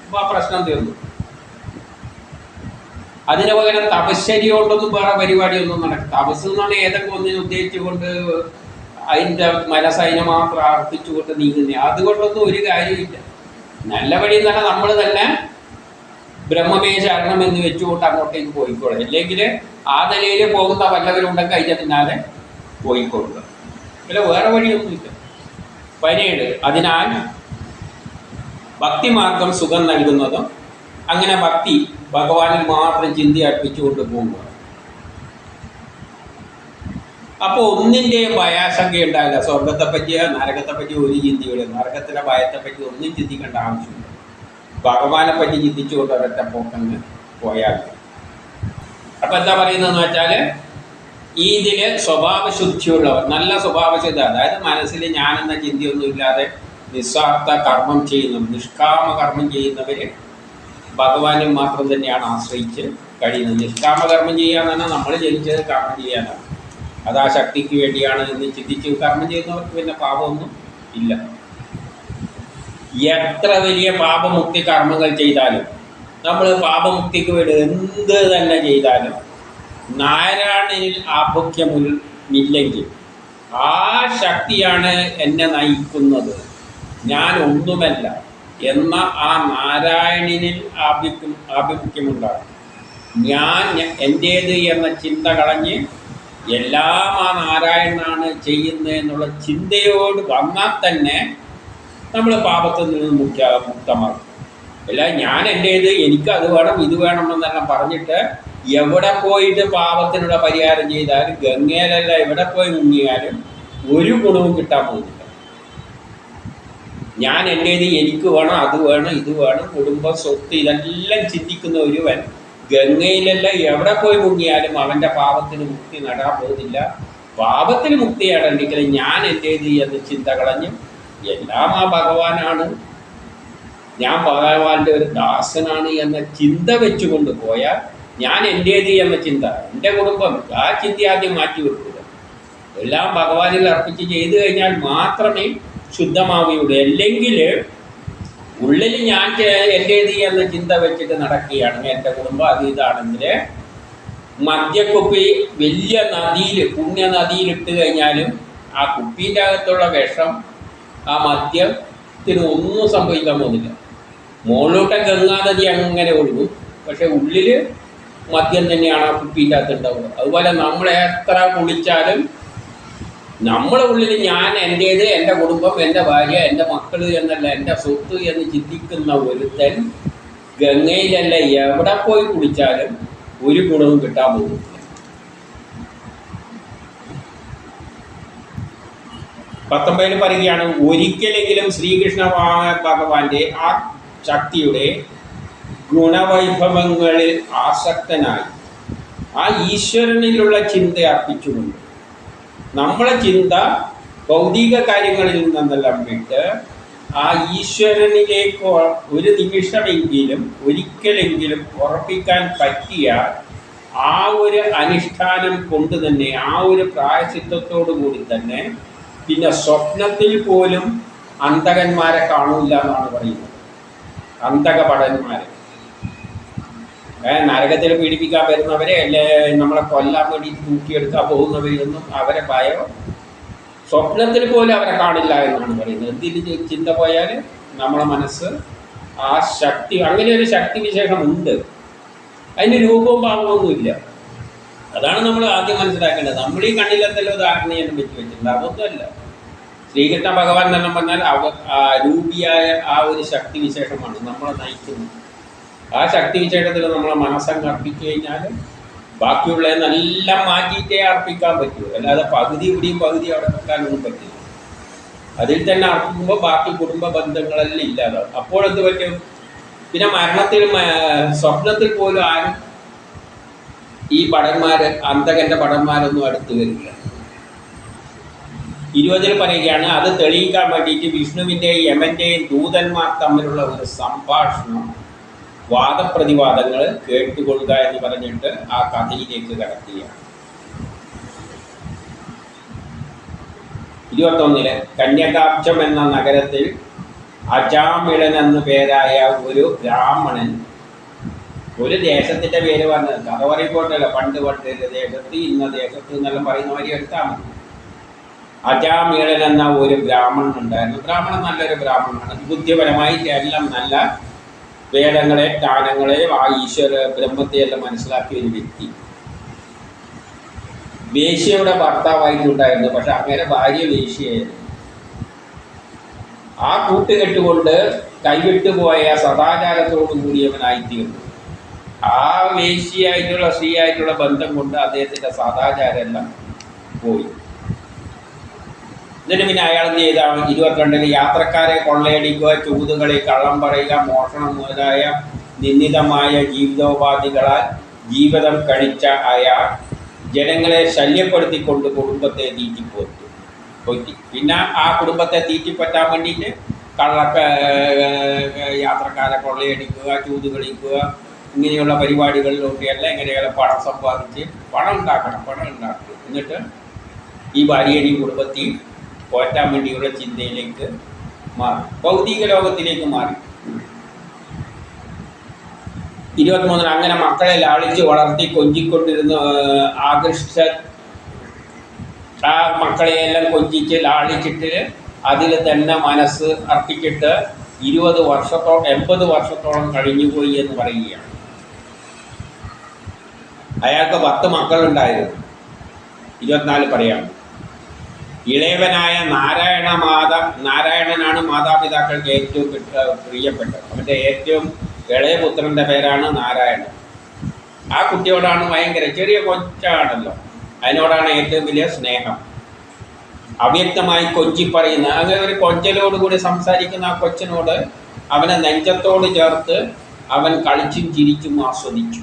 അപ്പോൾ ആ പ്രശ്നം തീർന്നു. അതിന് പകരം തപശ്ചര്യ കൊണ്ടൊന്നും വേറെ പരിപാടിയൊന്നും നടക്കും. തപസ് എന്നാണ് ഏതൊക്കെ ഒന്നിനെ ഉദ്ദേശിച്ചുകൊണ്ട് അതിൻ്റെ മനസ്സതിനെ മാത്രം അർപ്പിച്ചുകൊണ്ട് നീങ്ങുന്നത്. അതുകൊണ്ടൊന്നും ഒരു കാര്യമില്ല. നല്ല വഴി എന്ന് പറഞ്ഞാൽ നമ്മൾ തന്നെ ബ്രഹ്മമേ ശരണം എന്ന് വെച്ചുകൊണ്ട് അങ്ങോട്ടേക്ക് പോയിക്കോളും. അല്ലെങ്കിൽ ആ നിലയിൽ പോകുന്ന വല്ലവരുണ്ടെങ്കിൽ അതിൻ്റെ പിന്നാലെ പോയിക്കൊള്ളുക. പിന്നെ വേറെ വഴിയൊന്നുമില്ല. 17 അതിനാൽ ഭക്തിമാർഗം സുഖം നൽകുന്നതും അങ്ങനെ ഭക്തി ഭഗവാനിൽ മാത്രം ചിന്ത അർപ്പിച്ചുകൊണ്ട് പോകുക. അപ്പോൾ ഒന്നിൻ്റെയും ഭയാശങ്ക ഉണ്ടാവില്ല. സ്വർഗത്തെ പറ്റിയോ നരകത്തെ പറ്റിയോ ഒരു ചിന്തയുടെ, നരകത്തിലെ ഭയത്തെ പറ്റി ഒന്നും ചിന്തിക്കേണ്ട ആവശ്യമില്ല. ഭഗവാനെ പറ്റി ചിന്തിച്ചുകൊണ്ട് ഒരൊറ്റ പോക്കങ്ങ് പോയാൽ. അപ്പം എന്താ പറയുന്നതെന്ന് വെച്ചാൽ ഇതിൽ സ്വഭാവശുദ്ധിയുള്ളവർ, നല്ല സ്വഭാവശുദ്ധി, അതായത് മനസ്സിൽ ഞാനെന്ന ചിന്തയൊന്നും ഇല്ലാതെ നിസ്വാർത്ഥ കർമ്മം ചെയ്യുന്നവർ, നിഷ്കാമ കർമ്മം ചെയ്യുന്നവർ ഭഗവാനിൽ മാത്രം തന്നെയാണ് ആശ്രയിച്ച് കഴിയുന്നത്. നിഷ്കാമ കർമ്മം ചെയ്യാന്ന് പറഞ്ഞാൽ നമ്മൾ ജനിച്ചത് കർമ്മം ചെയ്യാനാണ്, അത് ആ ശക്തിക്ക് വേണ്ടിയാണ് എന്ന് ചിന്തിച്ച് കർമ്മം ചെയ്യുന്നവർക്ക് പിന്നെ പാപമൊന്നും ഇല്ല. എത്ര വലിയ പാപമുക്തി കർമ്മങ്ങൾ ചെയ്താലും, നമ്മൾ പാപമുക്തിക്ക് വേണ്ടി എന്ത് തന്നെ ചെയ്താലും നാരായണനിൽ ആഭിമുഖ്യമില്ലെങ്കിൽ ആ ശക്തിയാണ് എന്നെ നയിക്കുന്നത്, ഞാൻ ഒന്നുമല്ല എന്ന ആ നാരായണനിൽ ആഭിമുഖ്യമുണ്ടാകും. ഞാൻ എൻ്റേത് എന്ന ചിന്ത കളഞ്ഞ് എല്ലാം ആ നാരായണനാണ് ചെയ്യുന്നത് എന്നുള്ള ചിന്തയോട് വന്നാൽ തന്നെ നമ്മൾ പാപത്തിൽ നിന്ന് മുക്തമാകും. അല്ല ഞാൻ എൻ്റേത്, എനിക്ക് അത് വേണം ഇത് വേണം എന്നെല്ലാം പറഞ്ഞിട്ട് എവിടെ പോയിട്ട് പാപത്തിനുള്ള പരിഹാരം ചെയ്താലും, ഗംഗയിലല്ല എവിടെ പോയി മുങ്ങിയാലും ഒരു ഗുണവും കിട്ടാൻ പോകുന്നില്ല. ഞാൻ എൻ്റേത്, എനിക്ക് വേണം, അത് വേണം, ഇത് വേണം, കുടുംബം, സ്വത്ത്, ഇതെല്ലാം ചിന്തിക്കുന്ന ഒരുവൻ ഗംഗയിലല്ല എവിടെ പോയി മുങ്ങിയാലും അവൻ്റെ പാപത്തിന് മുക്തി നേടാൻ പോകുന്നില്ല. പാപത്തിന് മുക്തി നേടണ്ടെങ്കിൽ ഞാൻ എൻ്റേത് എന്ന ചിന്ത കളഞ്ഞും എല്ലാം ആ ഭഗവാനാണ്, ഞാൻ ഭഗവാന്റെ ഒരു ദാസനാണ് എന്ന ചിന്ത വെച്ചുകൊണ്ട് പോയാൽ, ഞാൻ എൻ്റേത് എന്ന ചിന്ത, എൻ്റെ കുടുംബം, ആ ചിന്ത ആദ്യം മാറ്റി വെക്കുക. എല്ലാം ഭഗവാനിൽ അർപ്പിച്ച് ചെയ്തു കഴിഞ്ഞാൽ മാത്രമേ ശുദ്ധമാവുകയുള്ളൂ. അല്ലെങ്കിൽ ഉള്ളിൽ ഞാൻ എൻ്റേത് എന്ന ചിന്ത വെച്ചിട്ട് നടക്കുകയാണ്, എൻ്റെ കുടുംബം അത് ഇതാണെങ്കിൽ മദ്യക്കുപ്പി വലിയ നദിയിൽ, പുണ്യ നദിയിലിട്ട് കഴിഞ്ഞാലും ആ കുപ്പീൻ്റെ അകത്തുള്ള വിഷം ആ മദ്യത്തിന് ഒന്നും സംഭവിക്കാൻ പോകുന്നില്ല. മുകളിലോട്ടെ ഗംഗാനദി അങ്ങനെ ഒഴുകും, പക്ഷെ ഉള്ളിൽ മദ്യം തന്നെയാണ് ആ കുപ്പീൻ്റെ അകത്ത് ഉണ്ടാവുക. അതുപോലെ നമ്മൾ എത്ര കുളിച്ചാലും നമ്മളെ ഉള്ളിൽ ഞാൻ എൻ്റേത്, എൻ്റെ കുടുംബം, എൻ്റെ ഭാര്യ, എൻ്റെ മക്കൾ എന്നല്ല എൻ്റെ സ്വത്ത് എന്ന് ചിന്തിക്കുന്ന ഒരുത്തൻ ഗംഗയിലല്ല എവിടെ പോയി കുളിച്ചാലും ഒരു ഗുണവും കിട്ടാൻ പോകുന്നില്ല. 19 പറയുകയാണ്, ഒരിക്കലെങ്കിലും ശ്രീകൃഷ്ണ ഭഗവാന്റെ ആ ശക്തിയുടെ ഗുണവൈഭവങ്ങളിൽ ആസക്തനായി ആ ഈശ്വരനിലുള്ള ചിന്ത അർപ്പിച്ചുകൊണ്ട് നമ്മളെ ചിന്ത ഭൗതിക കാര്യങ്ങളിൽ നിന്നെല്ലാം വിട്ട് ആ ഈശ്വരനിലേക്ക് ഒരു നിമിഷമെങ്കിലും ഒരിക്കലെങ്കിലും ഉറപ്പിക്കാൻ പറ്റിയ ആ ഒരു അനുഷ്ഠാനം കൊണ്ട് തന്നെ, ആ ഒരു പ്രായശ്ചിത്തത്തോടു കൂടി തന്നെ പിന്നെ സ്വപ്നത്തിൽ പോലും അന്തകന്മാരെ കാണൂല്ല എന്നാണ് പറയുന്നത്. അന്തകപടന്മാരെ, നരകത്തിൽ പീഡിപ്പിക്കാൻ വരുന്നവരെ, അല്ലെ നമ്മളെ കൊല്ലാൻ വേണ്ടി തൂക്കിയെടുക്കാൻ പോകുന്നവരൊന്നും അവരെ ഭയം സ്വപ്നത്തിൽ പോലും അവരെ കാണില്ല എന്നാണ് പറയുന്നത്. എന്തിന് ചിന്ത പോയാൽ നമ്മളെ മനസ്സ് ആ ശക്തി, അങ്ങനെ ഒരു ശക്തി വിശേഷമുണ്ട്. അതിന് രൂപവും ഭാവമൊന്നുമില്ല. അതാണ് നമ്മൾ ആദ്യം മനസ്സിലാക്കേണ്ടത്. നമ്മൾ ഈ കണ്ണിലെന്തെല്ലോ ധാരണയെല്ലാം വെച്ച് വെച്ചിട്ടുണ്ട്, അതൊന്നുമല്ല. ശ്രീകൃഷ്ണ ഭഗവാൻ തന്നെ പറഞ്ഞാൽ രൂപിയായ ആ ഒരു ശക്തി വിശേഷമാണ് നമ്മളെ നയിക്കുന്നത്. ആ ശക്തി വിശേഷത്തിൽ നമ്മളെ മനസ്സങ്ങ് അർപ്പിച്ചു കഴിഞ്ഞാൽ ബാക്കിയുള്ളതെന്നെല്ലാം മാറ്റിയിട്ടേ അർപ്പിക്കാൻ പറ്റൂ. അല്ലാതെ പകുതി ഇവിടെയും പകുതി അവിടെ വെക്കാനൊന്നും പറ്റില്ല. അതിൽ തന്നെ അർപ്പിക്കുമ്പോൾ ബാക്കി കുടുംബ ബന്ധങ്ങളെല്ലാം ഇല്ലാതാവും. അപ്പോഴെന്ത് പറ്റും? പിന്നെ മരണത്തിൽ സ്വപ്നത്തിൽ പോലും ആരും ഈ അന്തകന്റെ ഭടന്മാരൊന്നും അടുത്ത് വരില്ല. 20 പറയുകയാണ്, അത് തെളിയിക്കാൻ വേണ്ടിയിട്ട് വിഷ്ണുവിൻ്റെയും യമൻ്റെയും ദൂതന്മാർ തമ്മിലുള്ള ഒരു സംഭാഷണം, വാദപ്രതിവാദങ്ങൾ കേട്ടുകൊള്ളുക എന്ന് പറഞ്ഞിട്ട് ആ കഥയിലേക്ക് കടക്കുകയാണ്. 21 കന്യകാബ്ജം എന്ന നഗരത്തിൽ അജാമിളൻ എന്ന പേരായ ഒരു ബ്രാഹ്മണൻ, ഒരു ദേശത്തിൻ്റെ പേര് പറഞ്ഞത് കഥ പറയുമ്പോഴല്ല, പണ്ട് ദേശത്ത് ഇന്ന ദേശത്ത് എന്നെല്ലാം പറയുന്ന മാതിരി എടുത്താൽ മതി. അജാമിളൻ എന്ന ഒരു ബ്രാഹ്മണൻ ഉണ്ടായിരുന്നു. ബ്രാഹ്മണൻ നല്ലൊരു ബ്രാഹ്മണനാണ്, ബുദ്ധിപരമായിട്ട് എല്ലാം നല്ല വേദങ്ങളെ, ജ്ഞാനങ്ങളെ, ആ ഈശ്വര ബ്രഹ്മത്തെയെല്ലാം മനസ്സിലാക്കിയ ഒരു വ്യക്തി. വേശ്യയുടെ ഭർത്താവായിട്ടുണ്ടായിരുന്നു, പക്ഷെ അങ്ങനെ ഭാര്യ വേശ്യയായിരുന്നു. ആ കൂട്ടുകെട്ടുകൊണ്ട് കൈവിട്ടുപോയ സദാചാരത്തോടു കൂടിയവനായിത്തീർന്നു. ആ വേശ്യയായിട്ടുള്ള സ്ത്രീയായിട്ടുള്ള ബന്ധം കൊണ്ട് അദ്ദേഹത്തിൻ്റെ സദാചാരമെല്ലാം പോയി. എന്നിട്ട് പിന്നെ അയാൾ എന്ത് ചെയ്ത 22 യാത്രക്കാരെ കൊള്ളയടിക്കുക, ചൂതുകളി, കള്ളം പറയുക, മോഷണം മുതലായ നിന്ദിതമായ ജീവിതോപാധികളാൽ ജീവിതം കഴിച്ച അയാൾ ജനങ്ങളെ ശല്യപ്പെടുത്തിക്കൊണ്ട് കുടുംബത്തെ തീറ്റിപ്പോറ്റി. പിന്നെ ആ കുടുംബത്തെ തീറ്റിപ്പറ്റാൻ വേണ്ടിയിട്ട് യാത്രക്കാരെ കൊള്ളയടിക്കുക, ചൂതുകളിക്കുക, ഇങ്ങനെയുള്ള പരിപാടികളിലൊക്കെയല്ല എങ്ങനെയുള്ള പണം സമ്പാദിച്ച് പണം ഉണ്ടാക്കണം. എന്നിട്ട് ഈ ഭാര്യയെയും കുടുംബത്തെയും പോറ്റാൻ വേണ്ടിയുള്ള ചിന്തയിലേക്ക് മാറി, ഭൗതിക ലോകത്തിലേക്ക് മാറി. 23 അങ്ങനെ മക്കളെ ലാളിച്ച് വളർത്തി കൊഞ്ചിക്കൊണ്ടിരുന്ന ആ മക്കളെയെല്ലാം കൊഞ്ചിച്ച് ലാളിച്ചിട്ട് അതിൽ തന്നെ മനസ്സ് അർപ്പിച്ചിട്ട് 80 വർഷത്തോളം കഴിഞ്ഞുപോയി എന്ന് പറയുകയാണ്. അയാൾക്ക് 10 മക്കളുണ്ടായിരുന്നു. 24 പറയാണ്. ഇളയവനായ നാരായണനാണ് മാതാപിതാക്കൾക്ക് ഏറ്റവും പ്രിയപ്പെട്ടത്. അവൻ്റെ ഏറ്റവും ഇളയ പുത്രൻ്റെ പേരാണ് നാരായണൻ. ആ കുട്ടിയോടാണ് ഭയങ്കര, ചെറിയ കൊച്ചാണല്ലോ, അതിനോടാണ് ഏറ്റവും വലിയ സ്നേഹം. അവ്യക്തമായി കൊഞ്ചി പറയുന്ന, അങ്ങനെ ഒരു കൊഞ്ചലോടുകൂടി സംസാരിക്കുന്ന ആ കൊച്ചിനോട് അവനെ നെഞ്ചത്തോട് ചേർത്ത് അവൻ കളിച്ചും ചിരിച്ചും ആസ്വദിച്ചു.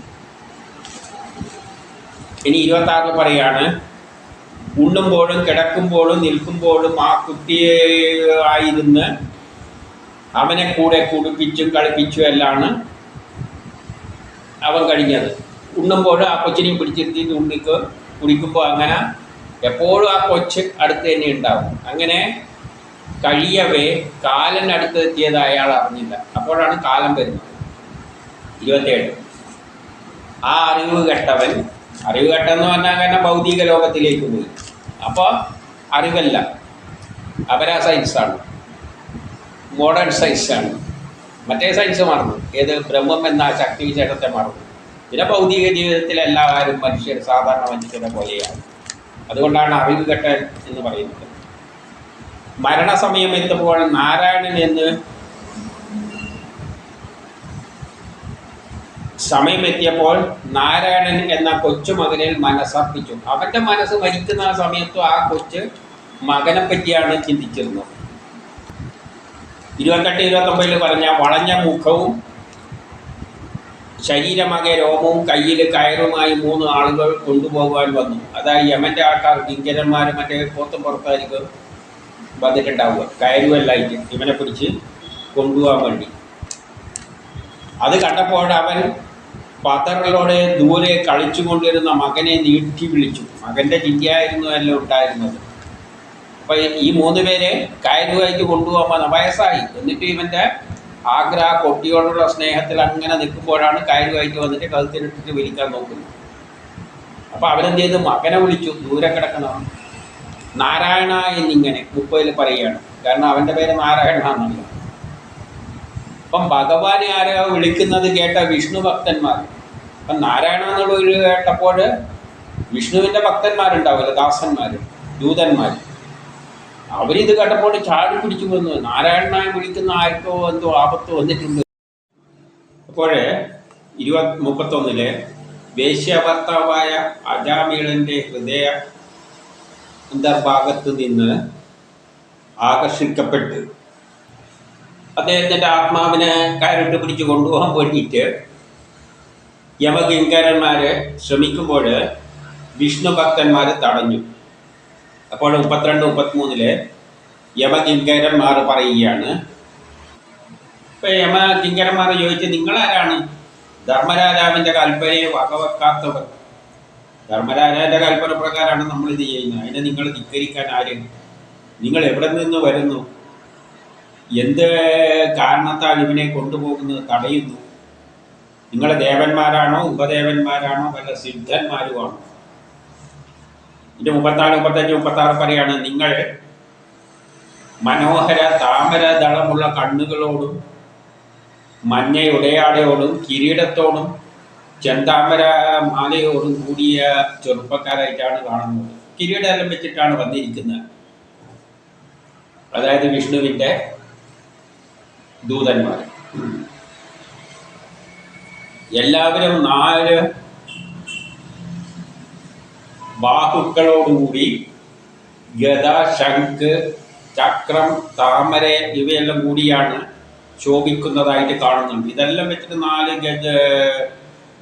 ഇനി 26 പറയാണ്, ഉണ്ണുമ്പോഴും കിടക്കുമ്പോഴും നിൽക്കുമ്പോഴും ആ കുട്ടിയായിരുന്ന് അവനെ കൂടെ കുടിപ്പിച്ചും കളിപ്പിച്ചും എല്ലാം അവൻ കഴിഞ്ഞത്. ഉണ്ണുമ്പോഴും ആ കൊച്ചിനെയും പിടിച്ചിരുത്തി കുടിക്കുമ്പോൾ അങ്ങനെ എപ്പോഴും ആ കൊച്ച് അടുത്ത് തന്നെ ഉണ്ടാവും. അങ്ങനെ കഴിയവേ കാലൻ അടുത്ത് എത്തിയത് അയാൾ അറിഞ്ഞില്ല. അപ്പോഴാണ് കാലം വരുന്നത്. 27 ആ അറിവ് കെട്ടെന്ന് പറഞ്ഞാൽ കാരണം ഭൗതിക ലോകത്തിലേക്ക് പോയി. അപ്പോൾ അറിവല്ല, അപരാ സയൻസാണ്, മോഡേൺ സയൻസാണ്. മറ്റേ സയൻസ് മറന്നു, ഏത് ബ്രഹ്മം എന്ന ശക്തി വിശേഷത്തെ മറന്നു. പിന്നെ ഭൗതിക ജീവിതത്തിൽ എല്ലാവരും മനുഷ്യർ സാധാരണ മനുഷ്യരെ പോലെയാണ്. അതുകൊണ്ടാണ് അറിവ് കെട്ടൽ എന്ന് പറയുന്നത്. മരണസമയം എത്തുമ്പോൾ നാരായണൻ എന്ന് സമയമെത്തിയപ്പോൾ നാരായണൻ എന്ന കൊച്ചുമകനിൽ മനസ്സർപ്പിച്ചു. അവൻ്റെ മനസ്സ് മരിക്കുന്ന ആ സമയത്തും ആ കൊച്ച് മകനെ പറ്റിയാണ് ചിന്തിച്ചിരുന്നത്. 28-29 പറഞ്ഞ വളഞ്ഞ മുഖവും ശരീരമാകെ രോമവും കയ്യിൽ കയറുമായി 3 ആളുകൾ കൊണ്ടുപോകാൻ വന്നു. അതായത് യമൻ്റെ ആൾക്കാർ, കിങ്കരന്മാർ, മറ്റേ പോത്തും പുറത്തായിരിക്കും വന്നിട്ടുണ്ടാവുക, കയറുമല്ലായിട്ട് ഇവനെ പിടിച്ച് കൊണ്ടുപോകാൻ വേണ്ടി. അത് കണ്ടപ്പോൾ അവൻ പതറലോടെ ദൂരെ കളിച്ചുകൊണ്ടിരുന്ന മകനെ നീട്ടി വിളിച്ചു. മകൻ്റെ ചിന്തയായിരുന്നു എല്ലാം ഉണ്ടായിരുന്നത്. അപ്പോൾ ഈ 3 പേരെ കയറുമായിട്ട് കൊണ്ടുപോകാൻ വയസ്സായി. എന്നിട്ട് ഇവൻ്റെ ആഗ്രഹ കൊട്ടിയോടുള്ള സ്നേഹത്തിൽ അങ്ങനെ നിൽക്കുമ്പോഴാണ് കയറുമായിട്ട് വന്നിട്ട് കഴുത്തിനിട്ടിട്ട് വലിക്കാൻ നോക്കുന്നത്. അപ്പോൾ അവരെന്ത് ചെയ്ത് മകനെ വിളിച്ചു, ദൂരെ കിടക്കണം. നാരായണ എന്നിങ്ങനെ 30 പറയുകയാണ്. കാരണം അവൻ്റെ പേര് നാരായണ എന്നല്ല. അപ്പം ഭഗവാനെ ആരാ വിളിക്കുന്നത് കേട്ട വിഷ്ണു ഭക്തന്മാർ. അപ്പം നാരായണ എന്നുള്ള ഒരു കേട്ടപ്പോൾ വിഷ്ണുവിൻ്റെ ഭക്തന്മാരുണ്ടാവില്ല, ദാസന്മാർ, ദൂതന്മാർ. അവരിത് കേട്ടപ്പോൾ ചാടി പിടിച്ചു വന്നു, നാരായണനായി വിളിക്കുന്ന ആർക്കോ എന്തോ ആപത്ത് വന്നിട്ടുണ്ട്. അപ്പോൾ 31 വേശ്യാഭർത്താവായ അജാമിളൻ്റെ ഹൃദയ അന്തർഭാഗത്ത് നിന്ന് ആകർഷിക്കപ്പെട്ട് അദ്ദേഹത്തിൻ്റെ ആത്മാവിനെ കയറിട്ട് പിടിച്ച് കൊണ്ടുപോകാൻ വേണ്ടിയിട്ട് യമകിങ്കരന്മാർ ശ്രമിക്കുമ്പോൾ വിഷ്ണു ഭക്തന്മാർ തടഞ്ഞു. അപ്പോൾ 32-33 യമകിങ്കരന്മാർ പറയുകയാണ്. ഇപ്പം യമകിങ്കരന്മാർ ചോദിച്ച്, നിങ്ങളാരാണ് ധർമ്മരാജാവിൻ്റെ കൽപ്പനയെ വകവെക്കാത്തവർ? ധർമ്മരാജാവിൻ്റെ കൽപ്പന പ്രകാരമാണ് നമ്മളിത് ചെയ്യുന്നത്, അതിനെ നിങ്ങൾ ധിക്കരിക്കാൻ ആരും? നിങ്ങൾ എവിടെ നിന്ന് വരുന്നു? എന്ത് കാരണത്താൽ ഇവനെ കൊണ്ടുപോകുന്നത് തടയുന്നു? നിങ്ങൾ ദേവന്മാരാണോ, ഉപദേവന്മാരാണോ, വല്ല സിദ്ധന്മാരുമാണോ? ഇത് 34, 35, 36 പറയാണ്, നിങ്ങൾ മനോഹര താമര ദളമുള്ള കണ്ണുകളോടും മഞ്ഞ ഉടയാടയോടും കിരീടത്തോടും ചെന്താമര മാലയോടും കൂടിയ ചെറുപ്പക്കാരായിട്ടാണ് കാണുന്നത്. കിരീടമെല്ലാം വെച്ചിട്ടാണ് വന്നിരിക്കുന്നത്. അതായത് വിഷ്ണുവിൻ്റെ ദൂതന്മാർ എല്ലാവരും 4 ബാഹുക്കളോടുകൂടി ഗദ, ശംഖ്, ചക്രം, താമര ഇവയെല്ലാം കൂടിയാണ് ശോഭിക്കുന്നതായിട്ട് കാണുന്നുണ്ട്. ഇതെല്ലാം വെച്ചിട്ട് 4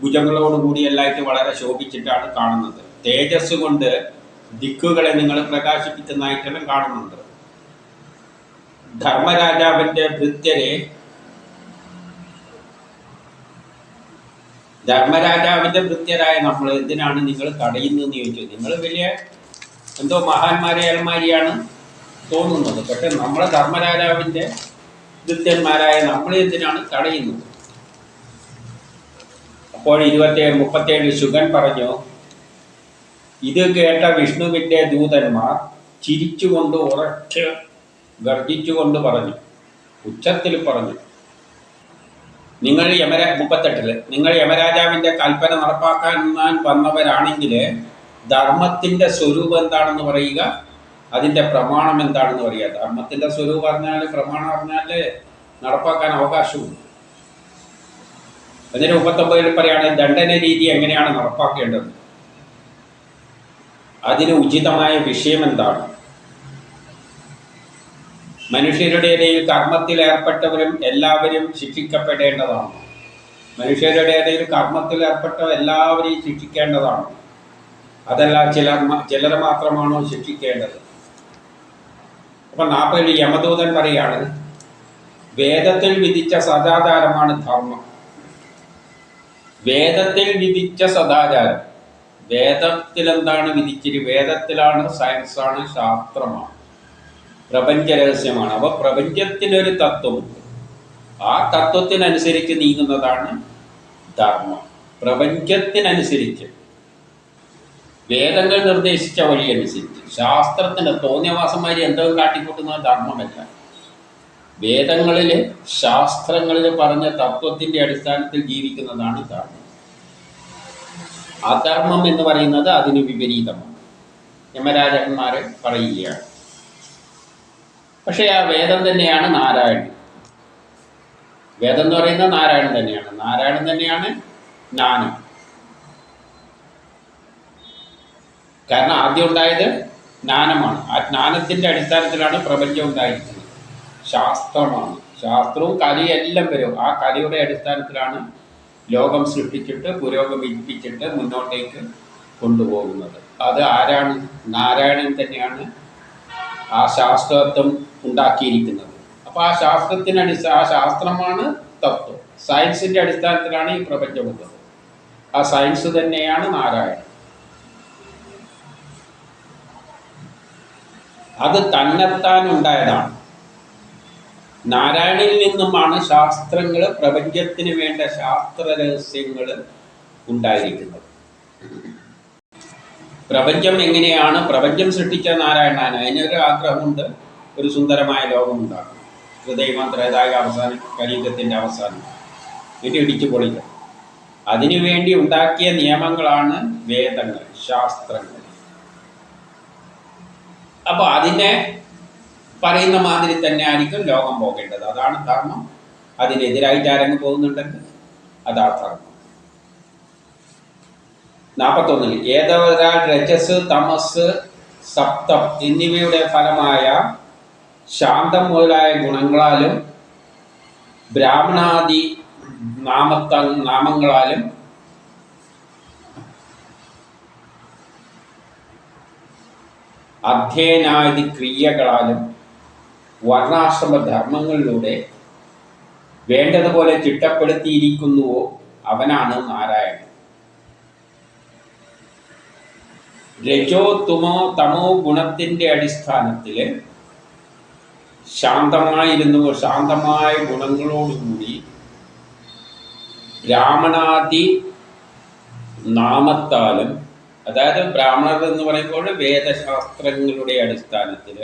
ഭുജങ്ങളോടുകൂടി എല്ലായിട്ട് വളരെ ശോഭിച്ചിട്ടാണ് കാണുന്നത്. തേജസ് കൊണ്ട് ദിക്കുകളെ നിങ്ങൾ പ്രകാശിപ്പിക്കുന്നതായിട്ടെല്ലാം കാണുന്നുണ്ട്. ധർമ്മരാജാവിൻ്റെ ഭൃത്യരെ, ധർമ്മരാജാവിൻ്റെ ഭൃത്യരായ നമ്മൾ എന്തിനാണ് നിങ്ങൾ തടയുന്നതെന്ന് ചോദിച്ചു. നിങ്ങൾ വലിയ എന്തോ മഹാന്മാരെ അൽമാരിയാണ് തോന്നുന്നത്, പക്ഷെ നമ്മളെ ധർമ്മരാജാവിൻ്റെ ഭൃത്യന്മാരായ നമ്മൾ എന്തിനാണ് തടയുന്നത്? അപ്പോൾ 37 ശുഗൻ പറഞ്ഞു, ഇത് കേട്ട വിഷ്ണുവിൻ്റെ ദൂതന്മാർ ചിരിച്ചുകൊണ്ട് ഉറച്ച് ഗർജിച്ചുകൊണ്ട് പറഞ്ഞു, ഉച്ചത്തിൽ പറഞ്ഞു, നിങ്ങൾ 38 നിങ്ങൾ യമരാജാവിൻ്റെ കൽപ്പന നടപ്പാക്കാൻ വന്നവരാണെങ്കിൽ ധർമ്മത്തിൻ്റെ സ്വരൂപം എന്താണെന്ന് പറയുക, അതിൻ്റെ പ്രമാണം എന്താണെന്ന് പറയുക. ധർമ്മത്തിൻ്റെ സ്വരൂപം പറഞ്ഞാൽ, പ്രമാണം പറഞ്ഞാൽ നടപ്പാക്കാൻ അവകാശമുണ്ട്. അതിന് 39 പറയാണ്, ദണ്ഡന രീതി എങ്ങനെയാണ് നടപ്പാക്കേണ്ടത്, അതിന് ഉചിതമായ വിഷയം എന്താണ്. മനുഷ്യരുടെ ഇടയിൽ കർമ്മത്തിൽ ഏർപ്പെട്ടവരും എല്ലാവരും ശിക്ഷിക്കപ്പെടേണ്ടതാണ്. മനുഷ്യരുടെ ഇടയിൽ കർമ്മത്തിൽ ഏർപ്പെട്ട എല്ലാവരെയും ശിക്ഷിക്കേണ്ടതാണ്. അതല്ല ചിലരെ മാത്രമാണോ ശിക്ഷിക്കേണ്ടത്? അപ്പം 40 യമദൂതൻ പറയാണ്, വേദത്തിൽ വിധിച്ച സദാചാരമാണ് ധർമ്മം. വേദത്തിൽ വിധിച്ച സദാചാരം, വേദത്തിൽ എന്താണ് വിധിച്ചിട്ട്? വേദത്തിലാണ്, സയൻസാണ്, ശാസ്ത്രമാണ്, പ്രപഞ്ച രഹസ്യമാണ്. അപ്പോൾ പ്രപഞ്ചത്തിനൊരു തത്വമുണ്ട്, ആ തത്വത്തിനനുസരിച്ച് നീങ്ങുന്നതാണ് ധർമ്മം. പ്രപഞ്ചത്തിനനുസരിച്ച്, വേദങ്ങൾ നിർദ്ദേശിച്ച വഴി അനുസരിച്ച്. ശാസ്ത്രത്തിന് തോന്നിയവാസന്മാരി എന്തെങ്കിലും കാട്ടിക്കൂട്ടുന്നത് ധർമ്മമല്ല. വേദങ്ങളിൽ, ശാസ്ത്രങ്ങളിൽ പറഞ്ഞ തത്വത്തിൻ്റെ അടിസ്ഥാനത്തിൽ ജീവിക്കുന്നതാണ് ധർമ്മം. അധർമ്മം എന്ന് പറയുന്നത് അതിന് വിപരീതമാണ്. യമരാജന്മാർ പറയുകയാണ്. പക്ഷേ ആ വേദം തന്നെയാണ് നാരായണൻ. വേദം എന്ന് പറയുന്നത് നാരായണൻ തന്നെയാണ്. നാരായണൻ തന്നെയാണ് ജ്ഞാനം. കാരണം ആദ്യം ഉണ്ടായത് ജ്ഞാനമാണ്. ആ ജ്ഞാനത്തിൻ്റെ അടിസ്ഥാനത്തിലാണ് പ്രപഞ്ചം ഉണ്ടായിരിക്കുന്നത്. ശാസ്ത്രമാണ്. ശാസ്ത്രവും കലയും എല്ലാം വരും. ആ കലയുടെ അടിസ്ഥാനത്തിലാണ് ലോകം സൃഷ്ടിച്ചിട്ട് പുരോഗമിപ്പിച്ചിട്ട് മുന്നോട്ടേക്ക് കൊണ്ടുപോകുന്നത്. അത് ആരാണ്? നാരായണൻ തന്നെയാണ് ആ ശാസ്ത്രത്വം ഉണ്ടാക്കിയിരിക്കുന്നത്. അപ്പോൾ ആ ആ ശാസ്ത്രമാണ് തത്വം. സയൻസിൻ്റെ അടിസ്ഥാനത്തിലാണ് ഈ പ്രപഞ്ചമുള്ളത്. ആ സയൻസ് തന്നെയാണ് നാരായണൻ. അത് തന്നെത്താൻ ഉണ്ടായതാണ്. നാരായണിൽ നിന്നുമാണ് ശാസ്ത്രങ്ങൾ, പ്രപഞ്ചത്തിന് വേണ്ട ശാസ്ത്ര രഹസ്യങ്ങൾ ഉണ്ടായിരിക്കുന്നത്. പ്രപഞ്ചം എങ്ങനെയാണ്? പ്രപഞ്ചം സൃഷ്ടിച്ച നാരായണനാണ്. അതിനൊരു ആഗ്രഹമുണ്ട്, ഒരു സുന്ദരമായ ലോകമുണ്ടാകും. ഹൃദയം ത്രേതായ അവസാനം, കലിയുഗത്തിൻ്റെ അവസാനം, ഇത് ഇടിച്ചു പൊളിക്കണം. അതിനുവേണ്ടി ഉണ്ടാക്കിയ നിയമങ്ങളാണ് വേദങ്ങൾ, ശാസ്ത്രങ്ങൾ. അപ്പോൾ അതിനെ പറയുന്ന മാതിരി തന്നെ ആയിരിക്കും ലോകം പോകേണ്ടത്. അതാണ് ധർമ്മം. അതിനെതിരായിട്ട് ആരെങ്കിലും പോകുന്നുണ്ടെങ്കിൽ അതാ ധർമ്മം. 41 ഏതവരാൽ രജസ്, തമസ്, സപ്തം എന്നിവയുടെ ഫലമായ ശാന്തം മുതലായ ഗുണങ്ങളാലും ബ്രാഹ്മണാദി നാമങ്ങളാലും അധ്യയനാദി ക്രിയകളാലും വർണ്ണാശ്രമ ധർമ്മങ്ങളിലൂടെ വേണ്ടതുപോലെ ചിട്ടപ്പെടുത്തിയിരിക്കുന്നുവോ അവനാണ് നാരായണൻ. രജോ തമോ ഗുണത്തിൻ്റെ അടിസ്ഥാനത്തിൽ ശാന്തമായ ഗുണങ്ങളോടുകൂടി ബ്രാഹ്മണാദി നാമത്താലും, അതായത് ബ്രാഹ്മണർ എന്ന് പറയുമ്പോൾ വേദശാസ്ത്രങ്ങളുടെ അടിസ്ഥാനത്തിൽ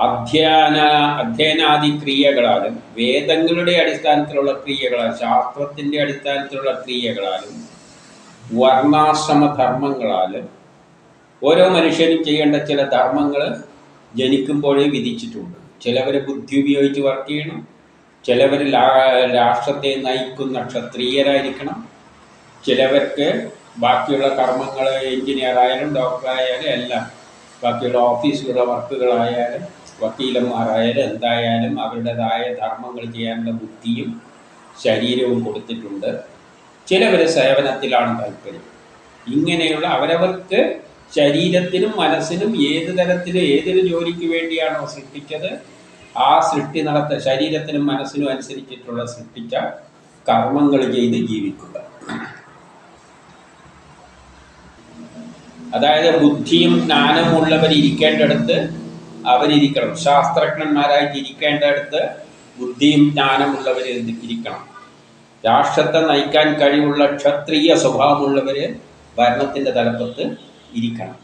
അധ്യയനാദി ക്രിയകളാലും, വേദങ്ങളുടെ അടിസ്ഥാനത്തിലുള്ള ക്രിയകളാലും, ശാസ്ത്രത്തിൻ്റെ അടിസ്ഥാനത്തിലുള്ള ക്രിയകളാലും, വർണ്ണാശ്രമ ധർമ്മങ്ങളാലും ഓരോ മനുഷ്യനും ചെയ്യേണ്ട ചില ധർമ്മങ്ങൾ ജനിക്കുമ്പോഴേ വിധിച്ചിട്ടുണ്ട്. ചിലവർ ബുദ്ധി ഉപയോഗിച്ച് വർക്ക് ചെയ്യണം, ചിലവർ രാഷ്ട്രത്തെ നയിക്കുന്ന ക്ഷത്രിയരായിരിക്കണം, ചിലവർക്ക് ബാക്കിയുള്ള കർമ്മങ്ങൾ എഞ്ചിനീയറായാലും ഡോക്ടറായാലും എല്ലാം, ബാക്കിയുള്ള ഓഫീസിലുള്ള വർക്കുകളായാലും വക്കീലന്മാരായാലും എന്തായാലും അവരുടേതായ ധർമ്മങ്ങൾ ചെയ്യാനുള്ള ബുദ്ധിയും ശരീരവും കൊടുത്തിട്ടുണ്ട്. ചിലവർ സേവനത്തിലാണ് താല്പര്യം. ഇങ്ങനെയുള്ള അവരവർക്ക് ശരീരത്തിനും മനസ്സിനും ഏത് തരത്തിലും ഏതൊരു ജോലിക്ക് വേണ്ടിയാണോ സൃഷ്ടിച്ചത് ആ സൃഷ്ടി ശരീരത്തിനും മനസ്സിനും അനുസരിച്ചിട്ടുള്ള സൃഷ്ടിച്ച കർമ്മങ്ങൾ ചെയ്ത് ജീവിക്കുക. അതായത് ബുദ്ധിയും ജ്ഞാനവും ഉള്ളവർ ഇരിക്കേണ്ടടുത്ത് അവരിയ്ക്കണം. ശാസ്ത്രജ്ഞന്മാരായിട്ട് ഇരിക്കേണ്ടടുത്ത് ബുദ്ധിയും ജ്ഞാനമുള്ളവർ ഇരിക്കണം. രാഷ്ട്രത്തെ നയിക്കാൻ കഴിവുള്ള ക്ഷത്രിയ സ്വഭാവമുള്ളവർ ഭരണത്തിൻ്റെ തലപ്പത്ത് ഇരിക്കണം.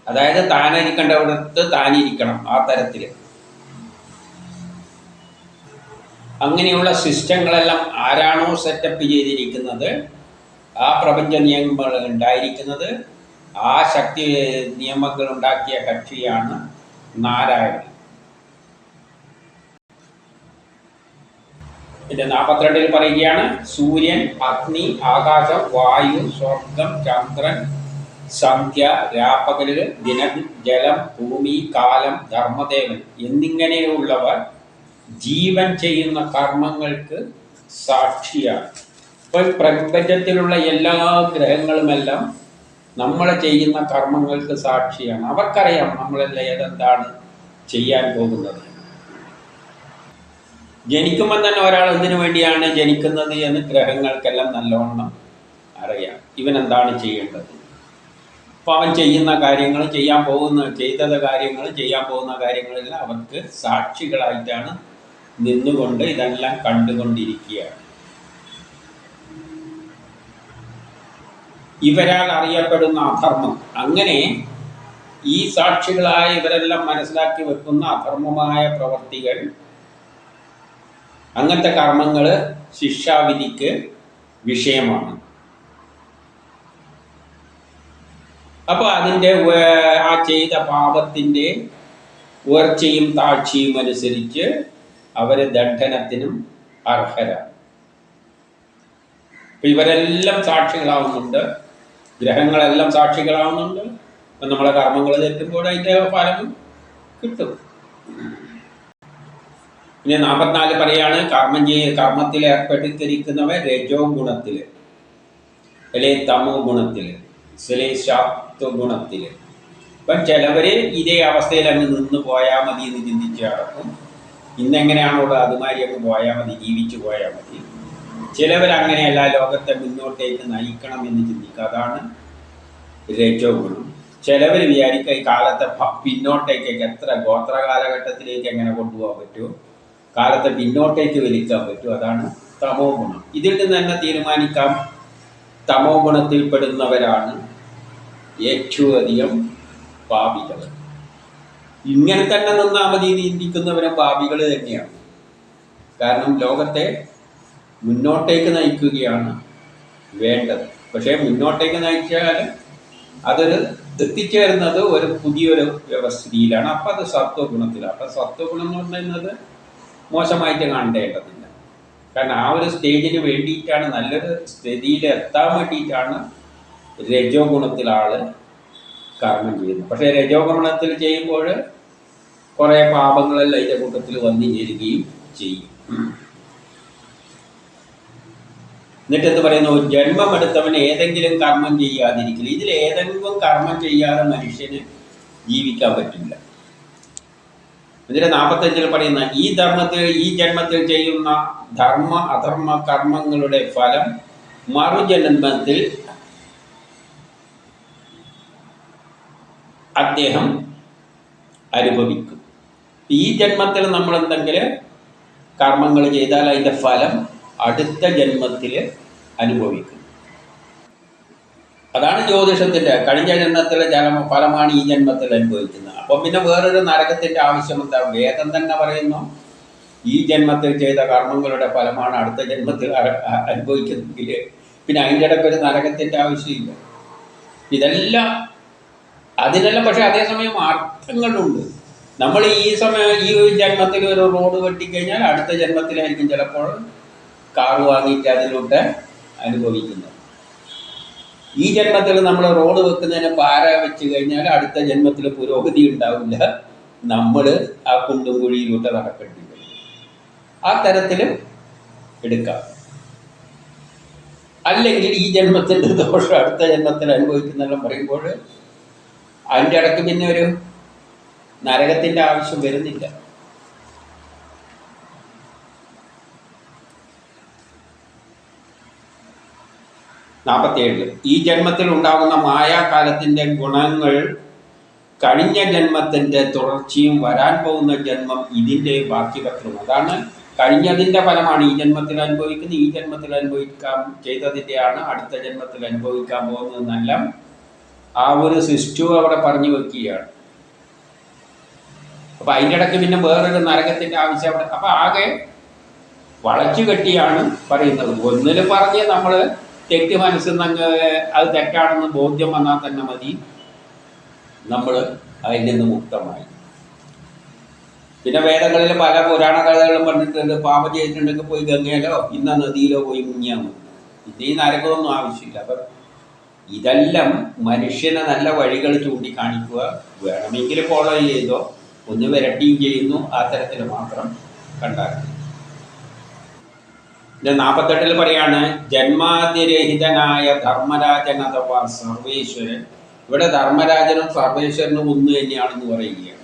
അതായത് താനിരിക്കേണ്ടവിടത്ത് താനിരിക്കണം. ആ തരത്തിൽ അങ്ങനെയുള്ള സിസ്റ്റങ്ങളെല്ലാം ആരാണോ സെറ്റപ്പ് ചെയ്തിരിക്കുന്നത്, ആ പ്രപഞ്ച നിയമങ്ങൾ ഉണ്ടായിരിക്കുന്നത്, ആ ശക്തി നിയമങ്ങൾ ഉണ്ടാക്കിയ കക്ഷിയാണ് നാരായണൻ. പിന്നെ 42 പറയുകയാണ്, സൂര്യൻ, അഗ്നി, ആകാശം, വായു, സ്വർഗം, ചന്ദ്രൻ, സന്ധ്യ, രാപ്പകലുകൾ, ദിനം, ജലം, ഭൂമി, കാലം, ധർമ്മദേവൻ എന്നിങ്ങനെയുള്ളവർ ജീവൻ ചെയ്യുന്ന കർമ്മങ്ങൾക്ക് സാക്ഷിയാണ്. ഇപ്പോൾ പ്രപഞ്ചത്തിലുള്ള എല്ലാ ഗ്രഹങ്ങളുമെല്ലാം നമ്മൾ ചെയ്യുന്ന കർമ്മങ്ങൾക്ക് സാക്ഷിയാണ്. അവർക്കറിയാം നമ്മളെല്ലാം ഏതെന്താണ് ചെയ്യാൻ പോകുന്നത്. ജനിക്കുമ്പോൾ തന്നെ ഒരാൾ എന്തിനു വേണ്ടിയാണ് ജനിക്കുന്നത് എന്ന് ഗ്രഹങ്ങൾക്കെല്ലാം നല്ലവണ്ണം അറിയാം. ഇവനെന്താണ് ചെയ്യേണ്ടത്. അപ്പോൾ അവൻ ചെയ്യുന്ന കാര്യങ്ങൾ, ചെയ്യാൻ പോകുന്ന കാര്യങ്ങളെല്ലാം അവർക്ക് സാക്ഷികളായിട്ടാണ് നിന്നുകൊണ്ട് ഇതെല്ലാം കണ്ടുകൊണ്ടിരിക്കുകയാണ്. ഇവരാൽ അറിയപ്പെടുന്ന അധർമ്മം, അങ്ങനെ ഈ സാക്ഷികളായ ഇവരെല്ലാം മനസ്സിലാക്കി വെക്കുന്ന അധർമ്മമായ പ്രവർത്തികൾ, അങ്ങനത്തെ കർമ്മങ്ങൾ ശിക്ഷാവിധിക്ക് വിഷയമാണ്. അപ്പോൾ അതിൻ്റെ ആ ചെയ്ത പാപത്തിൻ്റെ ഉയർച്ചയും താഴ്ചയും അനുസരിച്ച് അവർ ദണ്ഡനത്തിനും അർഹരാണ്. അപ്പം ഇവരെല്ലാം സാക്ഷികളാവുന്നുണ്ട്, ഗ്രഹങ്ങളെല്ലാം സാക്ഷികളാവുന്നുണ്ട്. അപ്പം നമ്മളെ കർമ്മങ്ങൾ തെറ്റുമ്പോൾ അതിൻ്റെ ഫലം കിട്ടും. പിന്നെ 44 പറയാണ്, കർമ്മത്തിൽ ഏർപ്പെട്ടിരിക്കുന്നവർ രജോ ഗുണത്തിൽ, അല്ലെങ്കിൽ തമോ ഗുണത്തിൽ, സത്വ ഗുണത്തിൽ. ഇപ്പം ചിലവർ ഇതേ അവസ്ഥയിൽ അങ്ങ് നിന്ന് പോയാൽ മതി എന്ന് ചിന്തിച്ച് നടക്കും. ഇന്നെങ്ങനെയാണോ അതുമാതിരി അങ്ങ് പോയാൽ മതി, ജീവിച്ചു പോയാൽ മതി. ചിലവരങ്ങനെയല്ല, ലോകത്തെ മുന്നോട്ടേക്ക് നയിക്കണം എന്ന് ചിന്തിക്കുക. അതാണ് രജോ ഗുണം. ചിലവർ വിചാരിക്കുക ഈ കാലത്തെ പിന്നോട്ടേക്കൊക്കെ എത്ര ഗോത്ര കാലഘട്ടത്തിലേക്ക് എങ്ങനെ കൊണ്ടുപോകാൻ പറ്റുമോ, കാലത്തെ പിന്നോട്ടേക്ക് വലിക്കാൻ പറ്റും. അതാണ് തമോ ഗുണം. ഇതിൽ നിന്ന് തന്നെ തീരുമാനിക്കാം, തമോ ഗുണത്തിൽപ്പെടുന്നവരാണ് ഏറ്റവും അധികം പാപികൾ. ഇങ്ങനെ തന്നെ നിന്നാൽ മതി ചിന്തിക്കുന്നവരും ഭാവികൾ തന്നെയാണ്. കാരണം ലോകത്തെ മുന്നോട്ടേക്ക് നയിക്കുകയാണ് വേണ്ടത്. പക്ഷേ മുന്നോട്ടേക്ക് നയിച്ചാൽ അതൊരു എത്തിച്ചേരുന്നത് ഒരു പുതിയൊരു വ്യവസ്ഥയിലാണ്. അപ്പം അത് സത്വഗുണത്തിലാണ്. അപ്പം സത്വഗുണം എന്ന് പറയുന്നത് മോശമായിട്ട് കാണേണ്ടതില്ല. കാരണം ആ ഒരു സ്റ്റേജിന് വേണ്ടിയിട്ടാണ്, നല്ലൊരു സ്ഥിതിയിൽ എത്താൻ വേണ്ടിയിട്ടാണ് രജോ ഗുണത്തിൽ ആൾ കർമ്മം ചെയ്യുന്നത്. പക്ഷേ രജോ ഗുണത്തിൽ ചെയ്യുമ്പോൾ കുറേ പാപങ്ങളെല്ലാം ഇതിൻ്റെ കൂട്ടത്തിൽ വന്നു ചേരുകയും ചെയ്യും. എന്നിട്ട് എന്ത് പറയുന്നു? ജന്മമെടുത്തവൻ ഏതെങ്കിലും കർമ്മം ചെയ്യാതിരിക്കില്ല. ഇതിൽ ഏതെങ്കിലും കർമ്മം ചെയ്യാതെ മനുഷ്യന് ജീവിക്കാൻ പറ്റില്ല. എന്നിട്ട് 45 പറയുന്ന ഈ ജന്മത്തിൽ ചെയ്യുന്ന ധർമ്മ അധർമ്മ കർമ്മങ്ങളുടെ ഫലം മറുജന്മത്തിൽ അദ്ദേഹം അനുഭവിക്കും. ഈ ജന്മത്തിൽ നമ്മൾ എന്തെങ്കിലും കർമ്മങ്ങൾ ചെയ്താൽ അതിൻ്റെ ഫലം അടുത്ത ജന്മത്തിൽ അനുഭവിക്കും. അതാണ് ജ്യോതിഷത്തിൻ്റെ കഴിഞ്ഞ ജന്മത്തിലെ ഫലമാണ് ഈ ജന്മത്തിൽ അനുഭവിക്കുന്നത്. അപ്പം പിന്നെ വേറൊരു നരകത്തിൻ്റെ ആവശ്യം എന്താ? വേദം തന്നെ പറയുന്നു ഈ ജന്മത്തിൽ ചെയ്ത കർമ്മങ്ങളുടെ ഫലമാണ് അടുത്ത ജന്മത്തിൽ അനുഭവിക്കുന്നെങ്കിൽ പിന്നെ അതിൻ്റെ ഇടയ്ക്ക് ഒരു നരകത്തിൻ്റെ ആവശ്യമില്ല. ഇതെല്ലാം അതിനെല്ലാം പക്ഷേ അതേസമയം അർത്ഥങ്ങളുണ്ട്. നമ്മൾ ഈ ജന്മത്തിൽ ഒരു റോഡ് വെട്ടിക്കഴിഞ്ഞാൽ അടുത്ത ജന്മത്തിലായിരിക്കും ചിലപ്പോൾ കാറ് വാങ്ങിയിട്ട് അതിലൂടെ അനുഭവിക്കുന്നത്. ഈ ജന്മത്തിൽ നമ്മൾ റോഡ് വെക്കുന്നതിന് പാര വെച്ച് കഴിഞ്ഞാൽ അടുത്ത ജന്മത്തിൽ പുരോഗതി ഉണ്ടാവില്ല. നമ്മൾ ആ കുണ്ടും കുഴിയിലൂടെ നടക്കേണ്ടി വരും. ആ തരത്തിൽ എടുക്കാം. അല്ലെങ്കിൽ ഈ ജന്മത്തിൻ്റെ ദോഷം അടുത്ത ജന്മത്തിൽ അനുഭവിക്കുന്നെല്ലാം പറയുമ്പോൾ അതിൻ്റെ ഇടയ്ക്ക് പിന്നെ ഒരു നരകത്തിൻ്റെ ആവശ്യം വരുന്നില്ല. ഈ ജന്മത്തിൽ ഉണ്ടാകുന്ന മായാകാലത്തിൻ്റെ ഗുണങ്ങൾ കഴിഞ്ഞ ജന്മത്തിൻ്റെ തുടർച്ചയും വരാൻ പോകുന്ന ജന്മം ഇതിൻ്റെ ബാക്കിപത്രം. അതാണ് കഴിഞ്ഞതിൻ്റെ ഫലമാണ് ഈ ജന്മത്തിൽ അനുഭവിക്കുന്നത്. ഈ ജന്മത്തിൽ അനുഭവിക്കാൻ ചെയ്തതിൻ്റെയാണ് അടുത്ത ജന്മത്തിൽ അനുഭവിക്കാൻ പോകുന്നതെന്നെല്ലാം ആ ഒരു സിസ്റ്റം അവിടെ പറഞ്ഞു വെക്കുകയാണ്. അപ്പം അതിൻ്റെ ഇടയ്ക്ക് പിന്നെ വേറൊരു നരകത്തിൻ്റെ ആവശ്യം അവിടെ. അപ്പം ആകെ വളച്ചു കെട്ടിയാണ് പറയുന്നത്. ഒന്നിൽ പറഞ്ഞ് നമ്മൾ തെറ്റ് മനസ്സിൽ നിന്ന് അത് തെറ്റാണെന്ന് ബോധ്യം വന്നാൽ തന്നെ മതി, നമ്മൾ അതിൽ നിന്ന് മുക്തമായി. പിന്നെ വേദങ്ങളിൽ പല പുരാണ കഥകളും പറഞ്ഞിട്ടുണ്ട്. പാപം ചെയ്തിട്ടുണ്ടെങ്കിൽ പോയി ഗംഗയിലോ ഇന്ന നദിയിലോ പോയി മുങ്ങിയാൽ മതി. ഇത് ഈ നരകമൊന്നും ആവശ്യമില്ല. അപ്പം ഇതെല്ലാം മനുഷ്യനെ നല്ല വഴികൾ ചൂണ്ടിക്കാണിക്കുക. വേണമെങ്കിൽ ഫോളോ ചെയ്തോ, ഒന്ന് വിരട്ടിയും ചെയ്യുന്നു, ആ തരത്തിൽ മാത്രം കണ്ടാൽ. ഇത് 48 പറയാണ് ജന്മാതിരഹിതനായ ധർമ്മരാജൻ അഥവാ സർവേശ്വരൻ. ഇവിടെ ധർമ്മരാജനും സർവേശ്വരനും ഒന്ന് തന്നെയാണെന്ന് പറയുകയാണ്.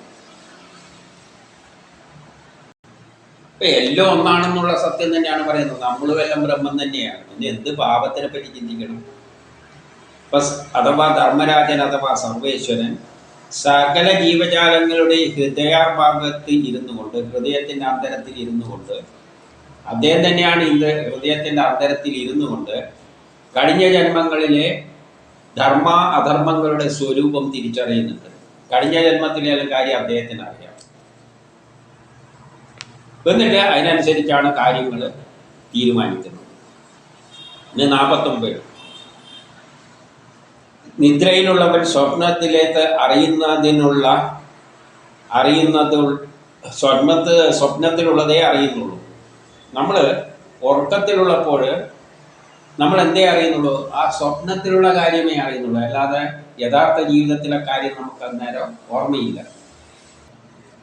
ഇപ്പം എല്ലാം ഒന്നാണെന്നുള്ള സത്യം തന്നെയാണ് പറയുന്നത്. നമ്മളും എല്ലാം ബ്രഹ്മം തന്നെയാണ്. പിന്നെ എന്ത് പാപത്തിനെ പറ്റി ചിന്തിക്കണം? അഥവാ ധർമ്മരാജൻ അഥവാ സർവേശ്വരൻ സകല ജീവജാലങ്ങളുടെ ഹൃദയഭാഗത്ത് ഇരുന്നു കൊണ്ട്, ഹൃദയത്തിൻ്റെ അന്തരത്തിൽ ഇരുന്നു കൊണ്ട്, അദ്ദേഹം തന്നെയാണ് ഹൃദയത്തിൻ്റെ അന്തരത്തിൽ ഇരുന്നു കൊണ്ട് കഴിഞ്ഞ ജന്മങ്ങളിലെ ധർമ്മ അധർമ്മങ്ങളുടെ സ്വരൂപം തിരിച്ചറിയുന്നുണ്ട്. കഴിഞ്ഞ ജന്മത്തിലെ കാര്യം അദ്ദേഹത്തിന് അറിയാം. എന്നിട്ട് അതിനനുസരിച്ചാണ് കാര്യങ്ങൾ തീരുമാനിക്കുന്നത്. ഇനി 49 നിദ്രയിലുള്ളവൻ സ്വപ്നത്തിലേക്ക് സ്വപ്നത്തിലുള്ളതേ അറിയുന്നുള്ളൂ. നമ്മൾ ഉറക്കത്തിലുള്ളപ്പോൾ നമ്മൾ എന്തേ അറിയുന്നുള്ളൂ? ആ സ്വപ്നത്തിലുള്ള കാര്യമേ അറിയുന്നുള്ളൂ. അല്ലാതെ യഥാർത്ഥ ജീവിതത്തിലെ കാര്യം നമുക്ക് അന്നേരം ഓർമ്മയില്ല.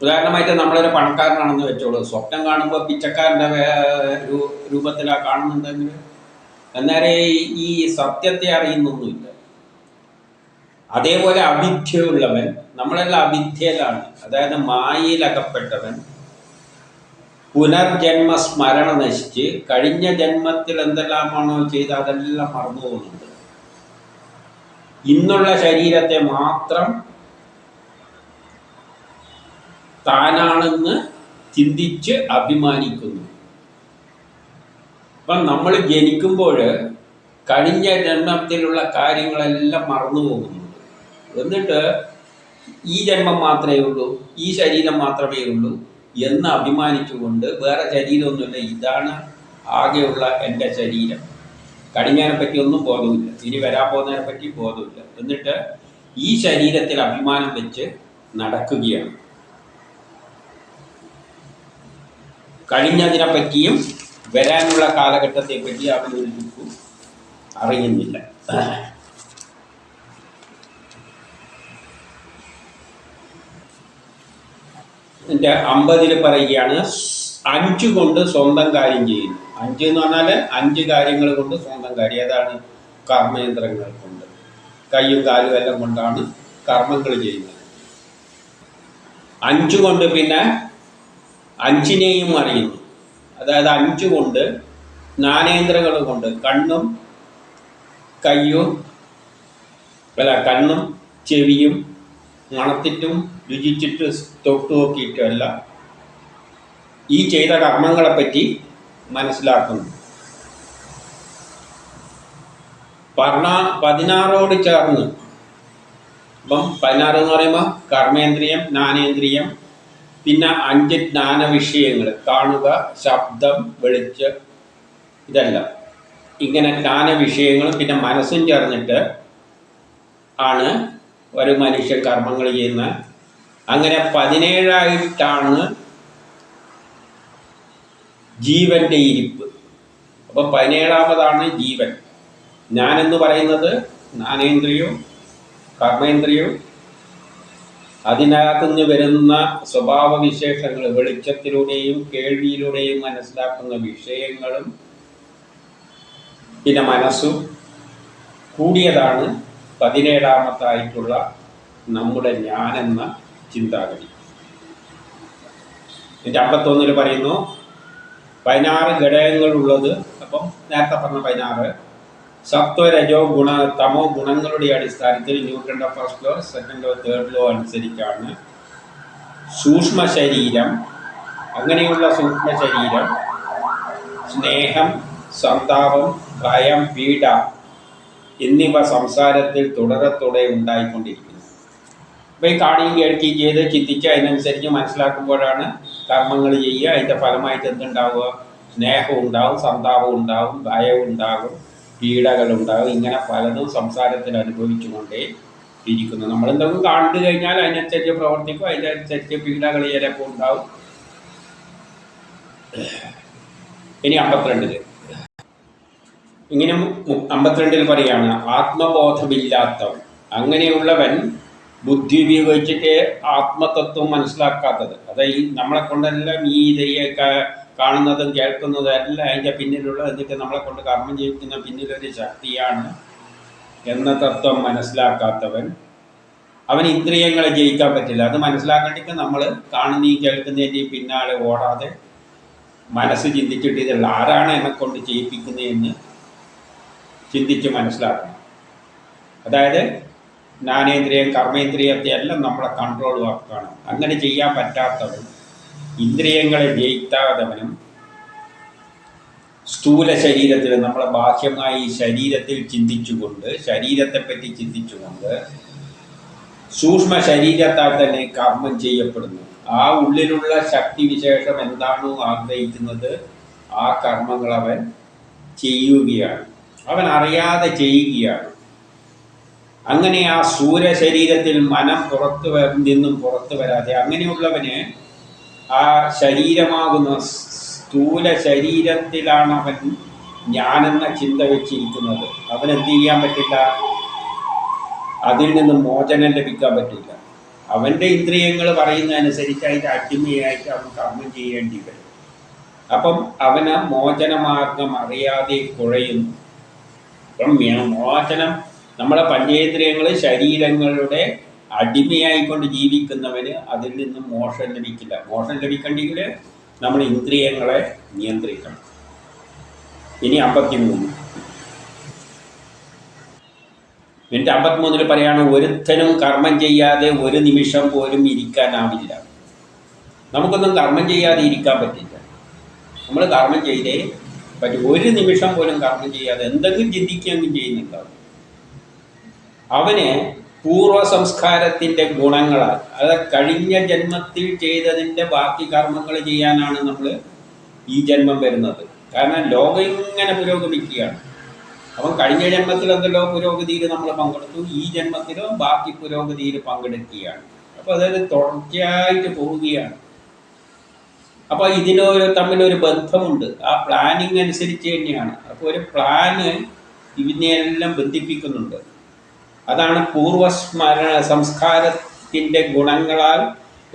ഉദാഹരണമായിട്ട് നമ്മളൊരു പണക്കാരനാണെന്ന് വെച്ചോളൂ. സ്വപ്നം കാണുമ്പോൾ പിച്ചക്കാരൻ്റെ രൂപത്തിലാണ് കാണുന്നുണ്ടെങ്കിൽ അന്നേരം ഈ സത്യത്തെ അറിയുന്നൊന്നുമില്ല. അതേപോലെ അവിദ്യയുള്ളവൻ, നമ്മളെല്ലാം അവിദ്യയിലാണ്, അതായത് മായയിലകപ്പെട്ടവൻ, പുനർജന്മ സ്മരണ നശിച്ച് കഴിഞ്ഞ ജന്മത്തിൽ എന്തെല്ലാമാണോ ചെയ്ത് അതെല്ലാം മറന്നു പോകുന്നുണ്ട്. ഇന്നുള്ള ശരീരത്തെ മാത്രം താനാണെന്ന് ചിന്തിച്ച് അഭിമാനിക്കുന്നു. അപ്പം നമ്മൾ ജനിക്കുമ്പോൾ കഴിഞ്ഞ ജന്മത്തിലുള്ള കാര്യങ്ങളെല്ലാം മറന്നു പോകുന്നുണ്ട്. എന്നിട്ട് ഈ ജന്മം മാത്രമേ ഉള്ളൂ, ഈ ശരീരം മാത്രമേ ഉള്ളൂ എന്ന് അഭിമാനിച്ചുകൊണ്ട് വേറെ ശരീരമൊന്നുമില്ല, ഇതാണ് ആകെയുള്ള എൻ്റെ ശരീരം, കഴിഞ്ഞതിനെ പറ്റി ഒന്നും ബോധമില്ല, ഇനി വരാൻ പോകുന്നതിനെ പറ്റി ബോധമില്ല, എന്നിട്ട് ഈ ശരീരത്തിൽ അഭിമാനം വെച്ച് നടക്കുകയാണ്. കഴിഞ്ഞതിനെ പറ്റിയും വരാനുള്ള കാലഘട്ടത്തെ പറ്റി അവൻ ഒരു ചുക്കും അറിയുന്നില്ല. എൻ്റെ 50 പറയുകയാണ്, 5 കൊണ്ട് സ്വന്തം കാര്യം ചെയ്യുന്നു. 5 എന്ന് പറഞ്ഞാൽ 5 കാര്യങ്ങൾ കൊണ്ട് സ്വന്തം കാര്യം. ഏതാണ്? കർമ്മേന്ദ്രങ്ങൾ കൊണ്ട്, കയ്യും കാലും എല്ലാം കൊണ്ടാണ് കർമ്മങ്ങൾ ചെയ്യുന്നത്. 5 കൊണ്ട് പിന്നെ 5നെയും അറിയുന്നു. അതായത് 5 കൊണ്ട് ജ്ഞാനേന്ദ്രങ്ങൾ കൊണ്ട്, കണ്ണും കണ്ണും ചെവിയും മണത്തിട്ടും രുചിച്ചിട്ട് തൊട്ടു നോക്കിയിട്ടും അല്ല, ഈ ചെയ്ത കർമ്മങ്ങളെപ്പറ്റി മനസ്സിലാക്കുന്നു. 16 ചേർന്ന്, ഇപ്പം 16 എന്ന് പറയുമ്പോൾ കർമ്മേന്ദ്രിയം, ജ്ഞാനേന്ദ്രിയം, പിന്നെ 5 ജ്ഞാന വിഷയങ്ങൾ, കാണുക, ശബ്ദം, വെളിച്ചം, ഇതെല്ലാം ഇങ്ങനെ ജ്ഞാന വിഷയങ്ങളും പിന്നെ മനസ്സും ചേർന്നിട്ട് ആണ് ഒരു മനുഷ്യൻ കർമ്മങ്ങൾ ചെയ്യുന്ന. അങ്ങനെ 17ആയിട്ടാണ് ജീവന്റെ ഇരിപ്പ്. അപ്പം 17ാമതാണ് ജീവൻ. ഞാനെന്ന് പറയുന്നത് ജ്ഞാനേന്ദ്രിയവും കർമ്മേന്ദ്രിയവും അതിനകത്തുനിന്ന് വരുന്ന സ്വഭാവവിശേഷങ്ങൾ, വെളിച്ചത്തിലൂടെയും കേൾവിയിലൂടെയും മനസ്സിലാക്കുന്ന വിഷയങ്ങളും പിന്നെ മനസ്സും കൂടിയതാണ് 17ാമത്തായിട്ടുള്ള നമ്മുടെ ഞാനെന്ന ചിന്താഗതി. 51 പറയുന്നു 16 ഘടകങ്ങളുള്ളത്. അപ്പം നേരത്തെ പറഞ്ഞ 16 സത്വ, രജോ, തമോ ഗുണങ്ങളുടെ അടിസ്ഥാനത്തിൽ ന്യൂട്ടന്റെ first law, second law, third law അനുസരിച്ചാണ് സൂക്ഷ്മ ശരീരം. അങ്ങനെയുള്ള സൂക്ഷ്മ ശരീരം സ്നേഹം, സന്താപം, ഭയം, പീഡ എന്നിവ സംസാരത്തിൽ തുടരെ ഉണ്ടായിക്കൊണ്ടിരിക്കുന്നു. അപ്പോൾ ഈ കാണുകയും കേൾക്കുകയും ചെയ്ത് ചിന്തിച്ച് അതിനനുസരിച്ച് മനസ്സിലാക്കുമ്പോഴാണ് കർമ്മങ്ങൾ ചെയ്യുക. അതിൻ്റെ ഫലമായിട്ട് എന്തുണ്ടാവുക? സ്നേഹം ഉണ്ടാവും, സന്താപം ഉണ്ടാവും, ഭയം ഉണ്ടാകും, പീഡകളുണ്ടാകും. ഇങ്ങനെ പലതും സംസാരത്തിൽ അനുഭവിച്ചുകൊണ്ടേ ഇരിക്കുന്നു. നമ്മളെന്തെങ്കിലും കണ്ടു കഴിഞ്ഞാൽ അതിനനുസരിച്ച് പ്രവർത്തിക്കും, അതിനനുസരിച്ച് പീഡകൾ ചിലപ്പോൾ ഉണ്ടാവും. ഇനി 52 ഇങ്ങനെ 52 പറയാണ്, ആത്മബോധമില്ലാത്തവൻ, അങ്ങനെയുള്ളവൻ ബുദ്ധി ഉപയോഗിച്ചിട്ട് ആത്മതത്വം മനസ്സിലാക്കാത്തത്. അതായത് നമ്മളെ കൊണ്ടെല്ലാം ഈ ഇതയൊക്കെ കാണുന്നതും കേൾക്കുന്നതും എല്ലാം അതിൻ്റെ പിന്നിലുള്ള, എന്നിട്ട് നമ്മളെ കൊണ്ട് കർമ്മം ചെയ്യിക്കുന്ന പിന്നിലൊരു ശക്തിയാണ് എന്ന തത്വം മനസ്സിലാക്കാത്തവൻ, അവൻ ഇന്ദ്രിയങ്ങളെ ജയിക്കാൻ പറ്റില്ല. അത് മനസ്സിലാക്കേണ്ടിട്ട് നമ്മൾ കാണുന്നതും കേൾക്കുന്നതിൻ്റെയും പിന്നാലെ ഓടാതെ മനസ്സ് ചിന്തിച്ചിട്ട് ഇതല്ല ആരാണ് എന്നെ കൊണ്ട് ചെയ്യിപ്പിക്കുന്നതെന്ന് ചിന്തിച്ച് മനസ്സിലാക്കണം. അതായത് ജ്ഞാനേന്ദ്രിയം, കർമ്മേന്ദ്രിയത്തെ എല്ലാം നമ്മളെ കൺട്രോൾ ആക്കണം. അങ്ങനെ ചെയ്യാൻ പറ്റാത്തവൻ, ഇന്ദ്രിയങ്ങളെ ജയിക്കാത്തവനും സ്ഥൂല ശരീരത്തിൽ, നമ്മളെ ബാഹ്യമായി ശരീരത്തിൽ ചിന്തിച്ചുകൊണ്ട്, ശരീരത്തെപ്പറ്റി ചിന്തിച്ചുകൊണ്ട് സൂക്ഷ്മ ശരീരത്താൽ തന്നെ കർമ്മം ചെയ്യപ്പെടുന്നു. ആ ഉള്ളിലുള്ള ശക്തിവിശേഷം എന്താണോ ആഗ്രഹിക്കുന്നത് ആ കർമ്മങ്ങൾ അവൻ ചെയ്യുകയാണ്, അവൻ അറിയാതെ ചെയ്യുകയാണ്. അങ്ങനെ ആ സ്ഥൂല ശരീരത്തിൽ മനം നിന്നും പുറത്തു വരാതെ, അങ്ങനെയുള്ളവന് ആ ശരീരമാകുന്ന സ്ഥൂല ശരീരത്തിലാണ് അവൻ ഞാനെന്ന ചിന്ത വെച്ചിരിക്കുന്നത്. അവനെന്ത് ചെയ്യാൻ പറ്റില്ല? അതിൽ നിന്നും മോചനം ലഭിക്കാൻ പറ്റില്ല. അവൻ്റെ ഇന്ദ്രിയങ്ങൾ പറയുന്നതനുസരിച്ച് അതിൻ്റെ അടിമയായിട്ട് അവൻ കർമ്മം ചെയ്യേണ്ടി വരും. അപ്പം അവന് മോചനമാർഗം അറിയാതെ കുഴയുന്നു. അപ്പം മോചനം, നമ്മളെ പഞ്ചേന്ദ്രിയങ്ങൾ ശരീരങ്ങളുടെ അടിമയായിക്കൊണ്ട് ജീവിക്കുന്നവന് അതിൽ നിന്നും മോക്ഷം ലഭിക്കില്ല. മോക്ഷം ലഭിക്കണമെങ്കിൽ നമ്മൾ ഇന്ദ്രിയങ്ങളെ നിയന്ത്രിക്കണം. ഇനി 53 പറയാണ്, ഒരുത്തനും കർമ്മം ചെയ്യാതെ ഒരു നിമിഷം പോലും ഇരിക്കാനാവില്ല. നമുക്കൊന്നും കർമ്മം ചെയ്യാതെ ഇരിക്കാൻ പറ്റില്ല. നമ്മൾ കർമ്മം ചെയ്തേ പറ്റും. ഒരു നിമിഷം പോലും കർമ്മം ചെയ്യാതെ എന്തെങ്കിലും ചിന്തിക്കുകയെങ്കിലും ചെയ്യുന്നുണ്ടാവും. അവന് പൂർവ സംസ്കാരത്തിൻ്റെ ഗുണങ്ങളാൽ, അത് കഴിഞ്ഞ ജന്മത്തിൽ ചെയ്തതിൻ്റെ ബാക്കി കർമ്മങ്ങൾ ചെയ്യാനാണ് നമ്മൾ ഈ ജന്മം വരുന്നത്. കാരണം ലോകം ഇങ്ങനെ പുരോഗമിക്കുകയാണ്. അപ്പം കഴിഞ്ഞ ജന്മത്തിൽ എന്തെല്ലോ പുരോഗതിയിൽ നമ്മൾ പങ്കെടുത്തു, ഈ ജന്മത്തിലും ബാക്കി പുരോഗതിയിൽ പങ്കെടുക്കുകയാണ്. അപ്പോൾ അതൊരു തുടർച്ചയായിട്ട് പോവുകയാണ്. അപ്പോൾ ഇതിനൊരു തമ്മിലൊരു ബന്ധമുണ്ട്. ആ പ്ലാനിങ് അനുസരിച്ച് തന്നെയാണ്. അപ്പോൾ ഒരു പ്ലാന് ഇതിനെയെല്ലാം ബന്ധിപ്പിക്കുന്നുണ്ട്. അതാണ് പൂർവസ്മരണ സംസ്കാരത്തിൻ്റെ ഗുണങ്ങളാൽ,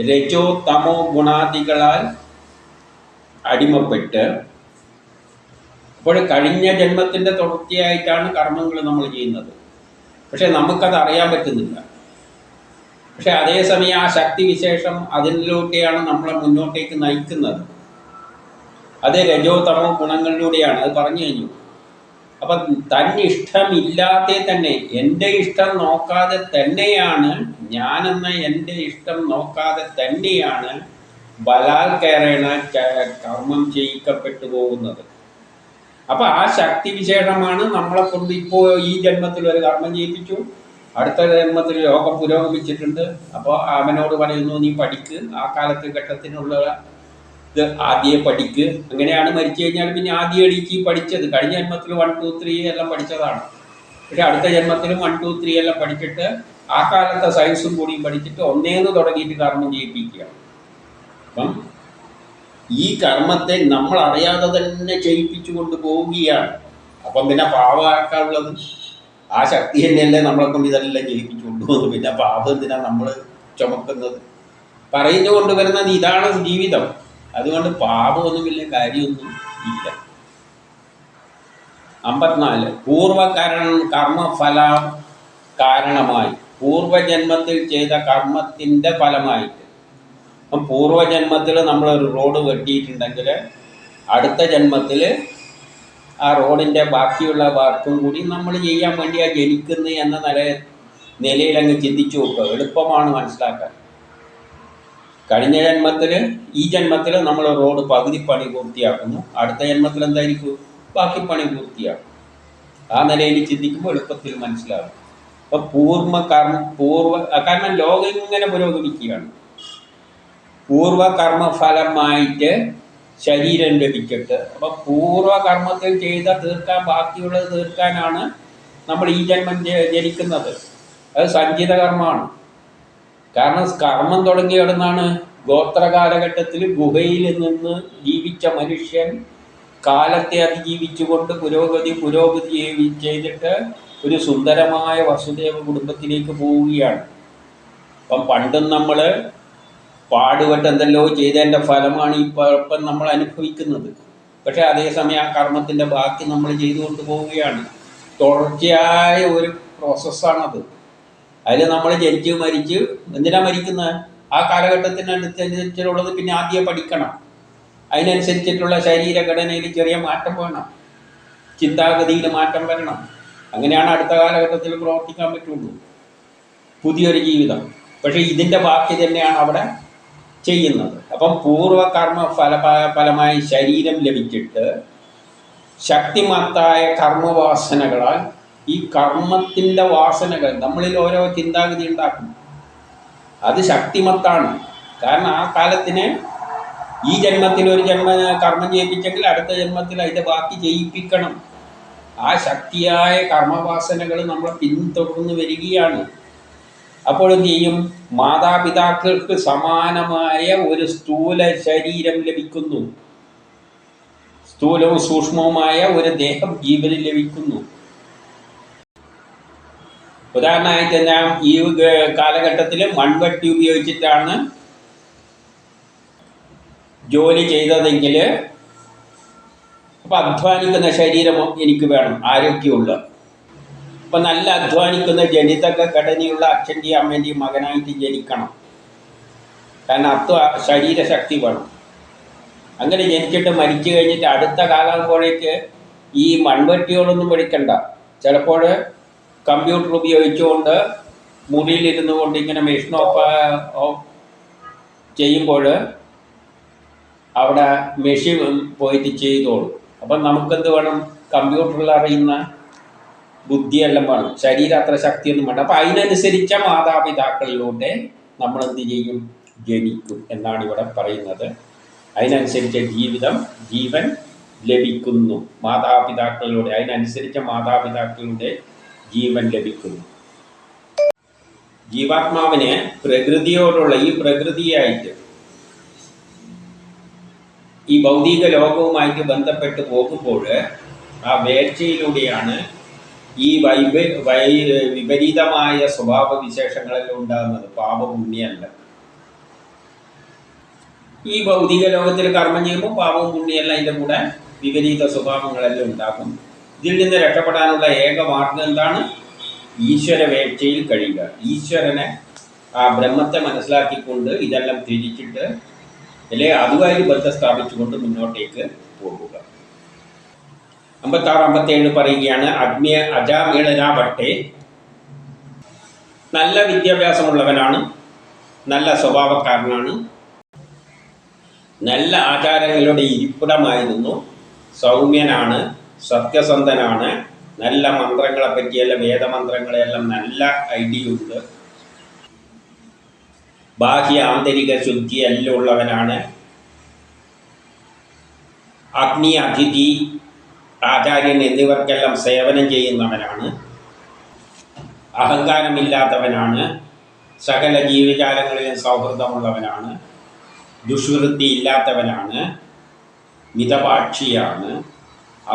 രജോ തമോ ഗുണാദികളാൽ അടിമപ്പെട്ട്, അപ്പോൾ കഴിഞ്ഞ ജന്മത്തിൻ്റെ തുടർച്ചയായിട്ടാണ് കർമ്മങ്ങൾ നമ്മൾ ചെയ്യുന്നത്. പക്ഷെ നമുക്കത് അറിയാൻ പറ്റുന്നില്ല. പക്ഷെ അതേസമയം ആ ശക്തി വിശേഷം അതിലൂടെയാണ് നമ്മളെ മുന്നോട്ടേക്ക് നയിക്കുന്നത്. അത് രജോ തമോ ഗുണങ്ങളിലൂടെയാണ്. അത് പറഞ്ഞു കഴിഞ്ഞു. അപ്പം തന്നിഷ്ടമില്ലാതെ തന്നെ, എൻ്റെ ഇഷ്ടം നോക്കാതെ തന്നെയാണ്, ഞാനെന്ന എൻ്റെ ഇഷ്ടം നോക്കാതെ തന്നെയാണ് ബലാത്കാരേണ കർമ്മം ചെയ്യിക്കപ്പെട്ടു പോകുന്നത്. അപ്പോൾ ആ ശക്തി വിശേഷമാണ് നമ്മളെ കൊണ്ട് ഇപ്പോൾ ഈ ജന്മത്തിൽ ഒരു കർമ്മം ചെയ്യിപ്പിച്ചു, അടുത്ത ജന്മത്തിൽ ലോകം പുരോഗമിച്ചിട്ടുണ്ട്. അപ്പോൾ അവനോട് പറയുന്നു, നീ പഠിക്ക്, ആ കാലത്ത് ഘട്ടത്തിനുള്ള ഇത് ആദ്യം പഠിക്ക്. അങ്ങനെയാണ് മരിച്ചു കഴിഞ്ഞാൽ പിന്നെ ആദ്യം എണീക്ക് പഠിച്ചത്. കഴിഞ്ഞ ജന്മത്തിൽ 1, 2, 3 എല്ലാം പഠിച്ചതാണ്. പക്ഷെ അടുത്ത ജന്മത്തിലും 1, 2, 3 എല്ലാം പഠിച്ചിട്ട് ആ കാലത്തെ സയൻസും കൂടിയും പഠിച്ചിട്ട് ഒന്നേന്ന് തുടങ്ങിയിട്ട് കർമ്മം ചെയ്യിപ്പിക്കുക. അപ്പം ഈ കർമ്മത്തെ നമ്മൾ അറിയാതെ തന്നെ ചെയ്യിപ്പിച്ചു കൊണ്ട് പോവുകയാണ്. അപ്പം പിന്നെ പാപമാക്കാനുള്ളത് ആ ശക്തി തന്നെയല്ലേ നമ്മളെ കൊണ്ട് ഇതെല്ലാം ചെയ്യിപ്പിച്ചു കൊണ്ടുപോകുന്നത്. പിന്നെ പാപം എന്തിനാണ് നമ്മൾ ചുമക്കുന്നത്? പറഞ്ഞു കൊണ്ടുവരുന്നത് ഇതാണ് ജീവിതം. അതുകൊണ്ട് പാപമൊന്നും വലിയ കാര്യമൊന്നും ഇല്ല. 54 കർമ്മഫല കാരണമായി, പൂർവജന്മത്തിൽ ചെയ്ത കർമ്മത്തിൻ്റെ ഫലമായിട്ട്. അപ്പം പൂർവജന്മത്തിൽ നമ്മളൊരു റോഡ് വെട്ടിയിട്ടുണ്ടെങ്കിൽ അടുത്ത ജന്മത്തിൽ ആ റോഡിൻ്റെ ബാക്കിയുള്ള വർക്കും കൂടി നമ്മൾ ചെയ്യാൻ വേണ്ടിയാണ് ജനിക്കുന്നത് എന്ന നിലയിലങ്ങ് ചിന്തിച്ചു നോക്കുക. എളുപ്പമാണ് മനസ്സിലാക്കാൻ. കഴിഞ്ഞ ജന്മത്തിൽ, ഈ ജന്മത്തിൽ നമ്മൾ റോഡ് പകുതി പണി പൂർത്തിയാക്കുന്നു, അടുത്ത ജന്മത്തിൽ എന്തായിരിക്കും? ബാക്കി പണി പൂർത്തിയാക്കും. ആ നിലയിൽ ചിന്തിക്കുമ്പോൾ എളുപ്പത്തിൽ മനസ്സിലാകും. അപ്പം കാരണം ലോകം ഇങ്ങനെ പുരോഗമിക്കുകയാണ്. പൂർവകർമ്മഫലമായിട്ട് ശരീരം ലഭിച്ചിട്ട്, അപ്പം പൂർവകർമ്മത്തിൽ ചെയ്ത തീർക്കാൻ, ബാക്കിയുള്ളത് തീർക്കാനാണ് നമ്മൾ ഈ ജന്മം ജനിക്കുന്നത്. അത് സഞ്ചിത കർമ്മമാണ്. കാരണം കർമ്മം തുടങ്ങിയിടുന്നാണ് ഗോത്ര കാലഘട്ടത്തിൽ ഗുഹയിൽ നിന്ന് ജീവിച്ച മനുഷ്യൻ കാലത്തെ അതിജീവിച്ചുകൊണ്ട് പുരോഗതി ചെയ്തിട്ട് ഒരു സുന്ദരമായ വസുദേവ കുടുംബത്തിലേക്ക് പോവുകയാണ്. അപ്പം പണ്ടും നമ്മൾ പാടുപെട്ട് എന്തെല്ലോ ചെയ്തതിൻ്റെ ഫലമാണ് ഇപ്പം നമ്മൾ അനുഭവിക്കുന്നത്. പക്ഷേ അതേസമയം ആ കർമ്മത്തിൻ്റെ ബാക്കി നമ്മൾ ചെയ്തുകൊണ്ട് പോവുകയാണ്. തുടർച്ചയായ ഒരു പ്രോസസ്സാണത്. അതിൽ നമ്മൾ ജനിച്ച് മരിച്ച്, എന്തിനാണ് മരിക്കുന്നത്? ആ കാലഘട്ടത്തിനനുസരിച്ചുള്ളത് പിന്നെ ആദ്യം പഠിക്കണം. അതിനനുസരിച്ചിട്ടുള്ള ശരീരഘടനയിൽ ചെറിയ മാറ്റം വേണം, ചിന്താഗതിയിൽ മാറ്റം വരണം. അങ്ങനെയാണ് അടുത്ത കാലഘട്ടത്തിൽ പ്രവർത്തിക്കാൻ പറ്റുള്ളൂ, പുതിയൊരു ജീവിതം. പക്ഷേ ഇതിൻ്റെ ബാക്കി തന്നെയാണ് അവിടെ ചെയ്യുന്നത്. അപ്പം പൂർവകർമ്മ ഫലമായി ശരീരം ലഭിച്ചിട്ട് ശക്തിമത്തായ കർമ്മവാസനകളാൽ, ഈ കർമ്മത്തിൻ്റെ വാസനകൾ നമ്മളിൽ ഓരോ ചിന്താഗതി ഉണ്ടാക്കും. അത് ശക്തിമത്താണ്. കാരണം ആ കാലത്തിന് ഈ ജന്മത്തിൽ ഒരു കർമ്മം ചെയ്യിപ്പിച്ചെങ്കിൽ അടുത്ത ജന്മത്തിൽ അതിൻ്റെ ബാക്കി ചെയ്യിപ്പിക്കണം. ആ ശക്തിയായ കർമ്മവാസനകൾ നമ്മളെ പിന്തുടർന്ന് വരികയാണ്. അപ്പോൾ എന്ത് ചെയ്യും? മാതാപിതാക്കൾക്ക് സമാനമായ ഒരു സ്ഥൂല ശരീരം ലഭിക്കുന്നു, സ്ഥൂലവും സൂക്ഷ്മവുമായ ഒരു ദേഹം ജീവന് ലഭിക്കുന്നു. ഉദാഹരണമായിട്ട് ഞാൻ ഈ കാലഘട്ടത്തിൽ മൺവെട്ടി ഉപയോഗിച്ചിട്ടാണ് ജോലി ചെയ്തതെങ്കിൽ, അപ്പം അധ്വാനിക്കുന്ന ശരീരം എനിക്ക് വേണം, ആരോഗ്യമുള്ള. അപ്പം നല്ല അധ്വാനിക്കുന്ന ജനിതക ഘടനയുള്ള അച്ഛൻ്റെയും അമ്മേൻ്റെയും മകനായിട്ട് ജനിക്കണം. കാരണം ശരീരശക്തി വേണം. അങ്ങനെ ജനിച്ചിട്ട് മരിച്ചു കഴിഞ്ഞിട്ട് അടുത്ത കാലാകുമ്പോഴേക്ക് ഈ മൺവെട്ടിയോടൊന്നും പഠിക്കണ്ട. ചിലപ്പോൾ കമ്പ്യൂട്ടർ ഉപയോഗിച്ചുകൊണ്ട് മുറിയിലിരുന്നു കൊണ്ട് ഇങ്ങനെ മെഷീൻ ഓഫ് ചെയ്യുമ്പോൾ അവിടെ മെഷീൻ പോയിട്ട് ചെയ്തോളും. അപ്പം നമുക്കെന്ത് വേണം? കമ്പ്യൂട്ടറിൽ അറിയുന്ന ബുദ്ധിയെല്ലാം വേണം, ശരീരം അത്ര ശക്തിയൊന്നും വേണ്ട. അപ്പം അതിനനുസരിച്ച മാതാപിതാക്കളിലൂടെ നമ്മൾ എന്ത് ചെയ്യും, ജനിക്കും എന്നാണ് ഇവിടെ പറയുന്നത്. അതിനനുസരിച്ച ജീവൻ ലഭിക്കുന്നു മാതാപിതാക്കളിലൂടെ, അതിനനുസരിച്ച മാതാപിതാക്കളുടെ ജീവൻ ലഭിക്കുന്നു. ജീവാത്മാവിന് പ്രകൃതിയോടുള്ള ഈ പ്രകൃതിയായിട്ട് ഈ ഭൗതിക ലോകവുമായിട്ട് ബന്ധപ്പെട്ട് പോകുമ്പോൾ ആ വേഴ്ചയിലൂടെയാണ് ഈ വിപരീതമായ സ്വഭാവ വിശേഷങ്ങളെല്ലാം ഉണ്ടാകുന്നത്. പാപപുണ്യമല്ല. ഈ ഭൗതിക ലോകത്തിൽ കർമ്മം ചെയ്യുമ്പോൾ പാപവും പുണ്യമല്ല, അതിൻ്റെ കൂടെ വിപരീത സ്വഭാവങ്ങളെല്ലാം ഉണ്ടാകും. ഇതിൽ നിന്ന് രക്ഷപ്പെടാനുള്ള ഏക മാർഗം എന്താണ്? ഈശ്വര വേഴ്ചയിൽ കഴിയുക. ഈശ്വരനെ, ആ ബ്രഹ്മത്തെ മനസ്സിലാക്കിക്കൊണ്ട് ഇതെല്ലാം തിരിച്ചിട്ട് അല്ലെ അതുമായി ബന്ധം സ്ഥാപിച്ചുകൊണ്ട് മുന്നോട്ടേക്ക് പോകുക. 56-57 പറയുകയാണ്, അജാമീളനാ ഭട്ടെ നല്ല വിദ്യാഭ്യാസമുള്ളവനാണ്, നല്ല സ്വഭാവക്കാരനാണ്, നല്ല ആചാരങ്ങളുടെ ഇരിപ്പിടമായിരുന്നു, സൗമ്യനാണ്, സത്യസന്ധനാണ്, നല്ല മന്ത്രങ്ങളെ പറ്റിയെല്ലാം വേദമന്ത്രങ്ങളെല്ലാം നല്ല ഐഡിയ ഉണ്ട്, ബാഹ്യ ആന്തരിക ശുദ്ധി എല്ലാം ഉള്ളവനാണ്, അഗ്നി അതിഥി ആചാര്യൻ എന്നിവർക്കെല്ലാം സേവനം ചെയ്യുന്നവനാണ്, അഹങ്കാരമില്ലാത്തവനാണ്, സകല ജീവജാലങ്ങളിലും സൗഹൃദമുള്ളവനാണ്, ദുഷ്വൃത്തി ഇല്ലാത്തവനാണ്, മിതഭാക്ഷിയാണ്,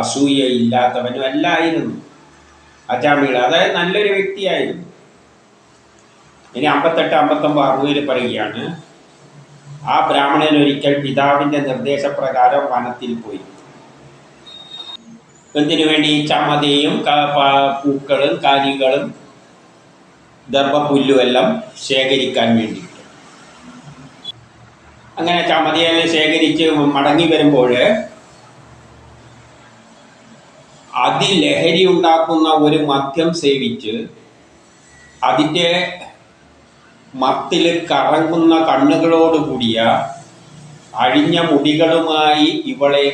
അസൂയ ഇല്ലാത്തവനും എല്ലായിരുന്നു അജാമീള. അതായത് നല്ലൊരു വ്യക്തിയായിരുന്നു. ഇനി 58, 59, 60 പറയുകയാണ്, ആ ബ്രാഹ്മണൻ ഒരിക്കൽ പിതാവിൻ്റെ നിർദ്ദേശപ്രകാരം വനത്തിൽ പോയി. എന്തിനു വേണ്ടി? ചമതയും പൂക്കളും കാലികളും ദർഭപ്പുല്ലുമെല്ലാം ശേഖരിക്കാൻ വേണ്ടി. അങ്ങനെ ചമതയെല്ലാം ശേഖരിച്ച് മടങ്ങി വരുമ്പോൾ അതിലഹരി ഉണ്ടാക്കുന്ന ഒരു മദ്യം സേവിച്ച് അതിൻ്റെ മത്തിൽ കറങ്ങുന്ന കണ്ണുകളോടുകൂടിയ അഴിഞ്ഞ മുടികളുമായി ഇവളെ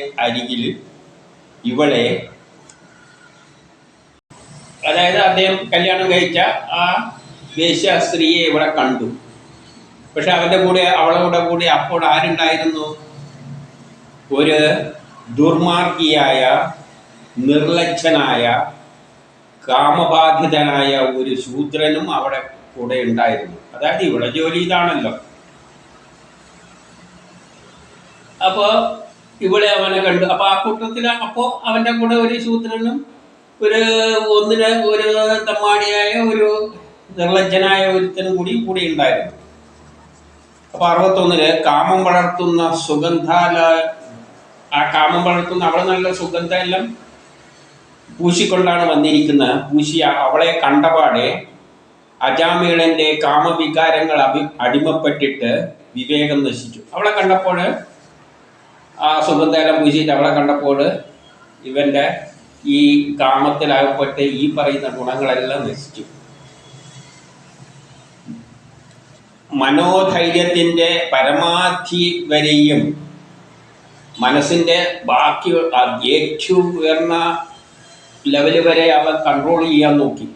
അതായത് അദ്ദേഹം കല്യാണം കഴിച്ച ആ വേശ്യ സ്ത്രീയെ ഇവിടെ കണ്ടു. പക്ഷെ അവളുടെ കൂടെ അപ്പോൾ ആരുണ്ടായിരുന്നു? ഒരു ദുർമാർഗിയായ, നിർലജ്ജനായ, കാമബാധിതനായ ഒരു ശൂദ്രനും അവിടെ കൂടെ ഉണ്ടായിരുന്നു. അതായത് ഇവിടെ ജോലി ഇതാണല്ലോ. അപ്പോൾ ഇവിടെ അവനെ കണ്ടു. അപ്പോൾ ആ കൂട്ടത്തിൽ അവൻ്റെ കൂടെ ഒരു ശൂദ്രനും ഒരു തമ്മാടിയായ ഒരു നിർലജ്ജനായ ഒരുത്തനും കൂടി ഉണ്ടായിരുന്നു. അപ്പോൾ 61 കാമം വളർത്തുന്ന കാമം വളർത്തുന്ന അവളെ നല്ല സുഗന്ധം എല്ലാം പൂശിക്കൊണ്ടാണ് വന്നിരിക്കുന്നത്. പൂശിയ അവളെ കണ്ടപാടെ അജാമീളന്റെ കാമവികാരങ്ങൾ അടിമപ്പെട്ടിട്ട് വിവേകം നശിച്ചു. അവളെ കണ്ടപ്പോൾ, ആ സുഗന്ധം പൂശിയിട്ട് അവളെ കണ്ടപ്പോൾ ഇവൻ്റെ ഈ കാമത്തിലാകപ്പെട്ട് ഈ പറയുന്ന ഗുണങ്ങളെല്ലാം നശിച്ചു. മനോധൈര്യത്തിൻ്റെ പരമാവധി വരെയും മനസ്സിൻ്റെ ബാക്കി ഏറ്റവും ഉയർന്ന ലെവല് വരെ അവൻ കൺട്രോൾ ചെയ്യാൻ നോക്കി.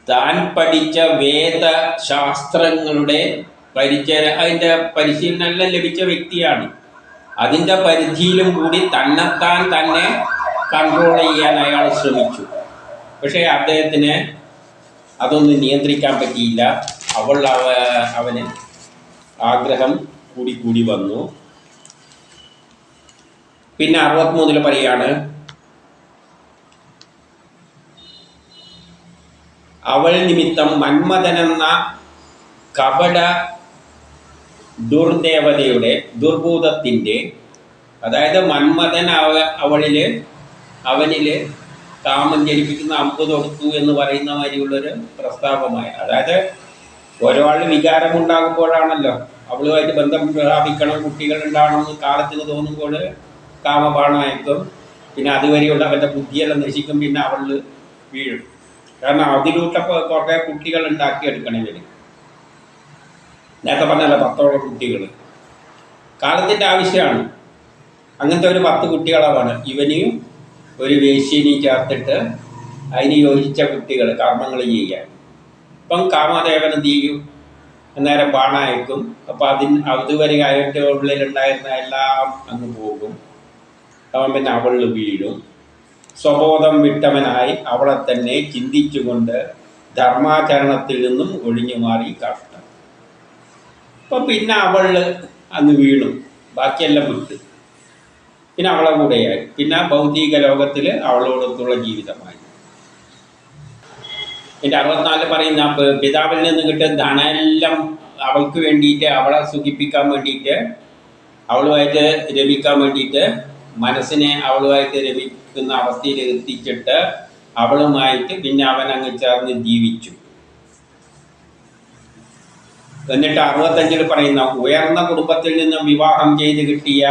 താൻ പഠിച്ച വേദശാസ്ത്രങ്ങളുടെ അതിൻ്റെ പരിശീലനം ലഭിച്ച വ്യക്തിയാണ്. അതിൻ്റെ പരിധിയിലും കൂടി തന്നെ കൺട്രോൾ ചെയ്യാൻ അയാൾ ശ്രമിച്ചു. പക്ഷേ അദ്ദേഹത്തിന് അതൊന്നും നിയന്ത്രിക്കാൻ പറ്റിയില്ല. അവന് ആഗ്രഹം കൂടി വന്നു. പിന്നെ 63 പറയാണ്, അവൾ നിമിത്തം മന്മഥനെന്ന കപട ദുർദേവതയുടെ ദുർഭൂതത്തിൻ്റെ, അതായത് മന്മഥൻ അവനിൽ കാമം ജനിപ്പിക്കുന്ന അമ്പ് തൊടുത്തു എന്ന് പറയുന്ന മാതിരിയുള്ളൊരു പ്രസ്താവമായ, അതായത് ഒരാൾ വികാരമുണ്ടാകുമ്പോഴാണല്ലോ അവളുമായിട്ട് ബന്ധം സ്ഥാപിക്കണം, കുട്ടികൾ ഉണ്ടാകണമെന്ന് കാലത്തിന് തോന്നുമ്പോൾ കാമബാണമായിരിക്കും. പിന്നെ അതുവരെയുള്ള അവൻ്റെ ബുദ്ധിയെല്ലാം നശിക്കും. പിന്നെ അവൾ വീഴും. കാരണം അതിലൂട്ടപ്പോൾ കുറേ കുട്ടികൾ ഉണ്ടാക്കിയെടുക്കണമെങ്കിൽ, നേരത്തെ പറഞ്ഞല്ലോ 10ഓളം കുട്ടികൾ കാലത്തിൻ്റെ ആവശ്യമാണ്. അങ്ങനത്തെ ഒരു 10 കുട്ടികളാണ് ഇവനെയും ഒരു വേശ്യനെ ചേർത്തിട്ട് അതിന് യോജിച്ച കുട്ടികൾ കർമ്മങ്ങൾ ചെയ്യാൻ. ഇപ്പം കാമദേവൻ എന്ത് ചെയ്യും? അന്നേരം ബാണയക്കും. അപ്പം അതുവരെ അയാളുടെ ഉള്ളിലുണ്ടായിരുന്ന എല്ലാം അങ്ങ് പോകും. അവൻ പിന്നെ അവളിൽ വീഴും. സ്വബോധം വിട്ടവനായി അവളെ തന്നെ ചിന്തിച്ചുകൊണ്ട് ധർമാചരണത്തിൽ നിന്നും ഒഴിഞ്ഞു മാറി കഷ്ടം. അപ്പം പിന്നെ അവളിൽ അങ്ങ് വീണു, ബാക്കിയെല്ലാം വിട്ടു. പിന്നെ അവളെ കൂടെയായി. പിന്നെ ഭൗതിക ലോകത്തിൽ അവളോടൊത്തുള്ള ജീവിതമായി. എൻ്റെ 64 പറയുന്ന പിതാവിൽ നിന്ന് കിട്ടുന്ന ധനമെല്ലാം അവൾക്ക് വേണ്ടിയിട്ട്, അവളെ സുഖിപ്പിക്കാൻ വേണ്ടിയിട്ട്, അവളുമായിട്ട് രമിക്കാൻ വേണ്ടിയിട്ട്, മനസ്സിനെ അവളുമായിട്ട് രമിക്കുന്ന അവസ്ഥയിൽ എത്തിച്ചിട്ട് അവളുമായിട്ട് പിന്നെ അവൻ അങ്ങ് ചേർന്ന് ജീവിച്ചു. എന്നിട്ട് 65 പറയുന്ന ഉയർന്ന കുടുംബത്തിൽ നിന്നും വിവാഹം ചെയ്ത് കിട്ടിയ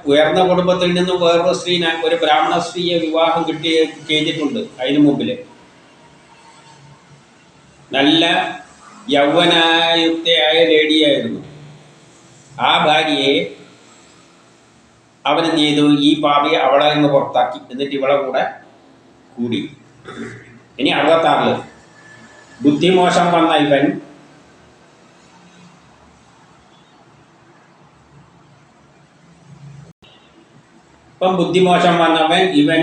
ഉയർന്ന കുടുംബത്തിൽ നിന്നും വേറൊരു സ്ത്രീനെ, ഒരു ബ്രാഹ്മണ സ്ത്രീയെ വിവാഹം ചെയ്തിട്ടുണ്ട്. അതിന് മുമ്പിൽ നല്ല യൗവനയുക്തയായ ലേഡിയായിരുന്നു. ആ ഭാര്യയെ അവനെന്ത് ചെയ്തു? ഈ പാപിയെ അവളെ നിന്ന് പുറത്താക്കി. എന്നിട്ട് ഇവളെ കൂടെ കൂടി. ഇനി 66 ബുദ്ധിമോശം വന്ന ഇവൻ ഇപ്പം ബുദ്ധിമോശം വന്നവൻ ഇവൻ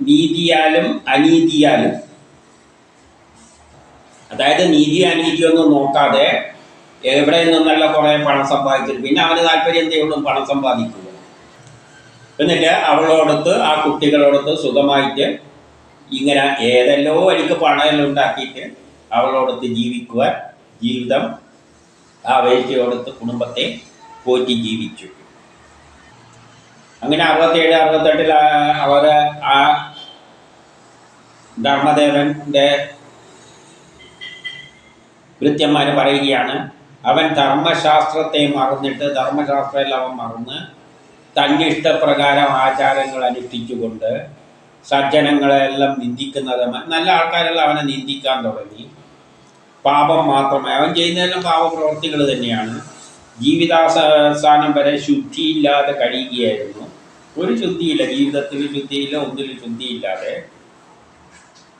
നീതിയാലും അനീതിയാലും, അതായത് നീതി അനീതിയൊന്നും നോക്കാതെ എവിടെ നിന്നല്ല കുറേ പണം സമ്പാദിച്ചിട്ട് പിന്നെ അവന് താല്പര്യം എന്തെങ്കിലും പണം സമ്പാദിക്കുക. എന്നിട്ട് അവളോടൊത്ത്, ആ കുട്ടികളോടൊത്ത് സുഖമായിട്ട് ഇങ്ങനെ ഏതെല്ലോ എനിക്ക് പണമെല്ലാം ഉണ്ടാക്കിയിട്ട് അവളോടൊത്ത് ജീവിക്കുക. ജീവിതം ആ വേശ്യയോടൊത്ത് കുടുംബത്തെ പോറ്റി ജീവിച്ചു. അങ്ങനെ 67, 68 അവർ ആ ധർമ്മദേവൻ്റെ ഭൃത്യന്മാർ പറയുകയാണ്, അവൻ ധർമ്മശാസ്ത്രത്തെ മറന്നിട്ട്, ധർമ്മശാസ്ത്രമെല്ലാം അവൻ മറന്ന് തൻ്റെ ഇഷ്ടപ്രകാരം ആചാരങ്ങൾ അനുഷ്ഠിച്ചുകൊണ്ട് സജ്ജനങ്ങളെല്ലാം നിന്ദിക്കുന്നത്, നല്ല ആൾക്കാരെല്ലാം അവനെ നിന്ദിക്കാൻ തുടങ്ങി. പാപം മാത്രമേ അവൻ ചെയ്യുന്നതെല്ലാം പാപപ്രവർത്തികൾ തന്നെയാണ്. ജീവിതാവസാനം വരെ ശുദ്ധിയില്ലാതെ കഴിയുകയായിരുന്നു. ഒരു ശുദ്ധിയില്ല, ജീവിതത്തിൽ ശുദ്ധിയില്ല, ഒന്നിലും ശുദ്ധിയില്ലാതെ.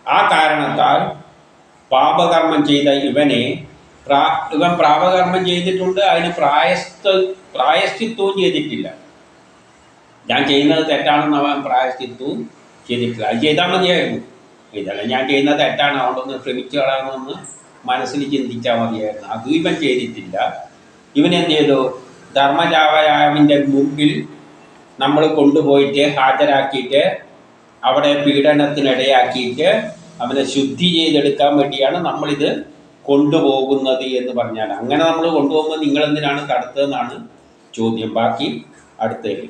ആ കാരണത്താൽ പാപകർമ്മം ചെയ്ത ഇവൻ പാപകർമ്മം ചെയ്തിട്ടുണ്ട്. അതിന് പ്രായശ്ചിത്വവും ചെയ്തിട്ടില്ല. ഞാൻ ചെയ്യുന്നത് തെറ്റാണെന്ന് അവൻ പ്രായശ്ചിത്വവും ചെയ്തിട്ടില്ല. അത് ചെയ്താൽ മതിയായിരുന്നു. ഇതെല്ലാം ഞാൻ ചെയ്യുന്നത് തെറ്റാണ്, അതുകൊണ്ടൊന്ന് ശ്രമിച്ചു കളയണമെന്ന് മനസ്സിൽ ചിന്തിച്ചാൽ മതിയായിരുന്നു. അതും ഇവൻ ചെയ്തിട്ടില്ല. ഇവനെന്ത് ചെയ്തു? ധർമ്മജാവയാവിൻ്റെ മുമ്പിൽ നമ്മൾ കൊണ്ടുപോയിട്ട് ഹാജരാക്കിയിട്ട് അവിടെ പീഡനത്തിനിടയാക്കിയിട്ട് അവനെ ശുദ്ധി ചെയ്തെടുക്കാൻ വേണ്ടിയാണ് നമ്മളിത് കൊണ്ടുപോകുന്നത് എന്ന് പറഞ്ഞാൽ, അങ്ങനെ നമ്മൾ കൊണ്ടുപോകുമ്പോൾ നിങ്ങളെന്തിനാണ് തടുത്തതെന്നാണ് ചോദ്യം. ബാക്കി അടുത്തേക്ക്.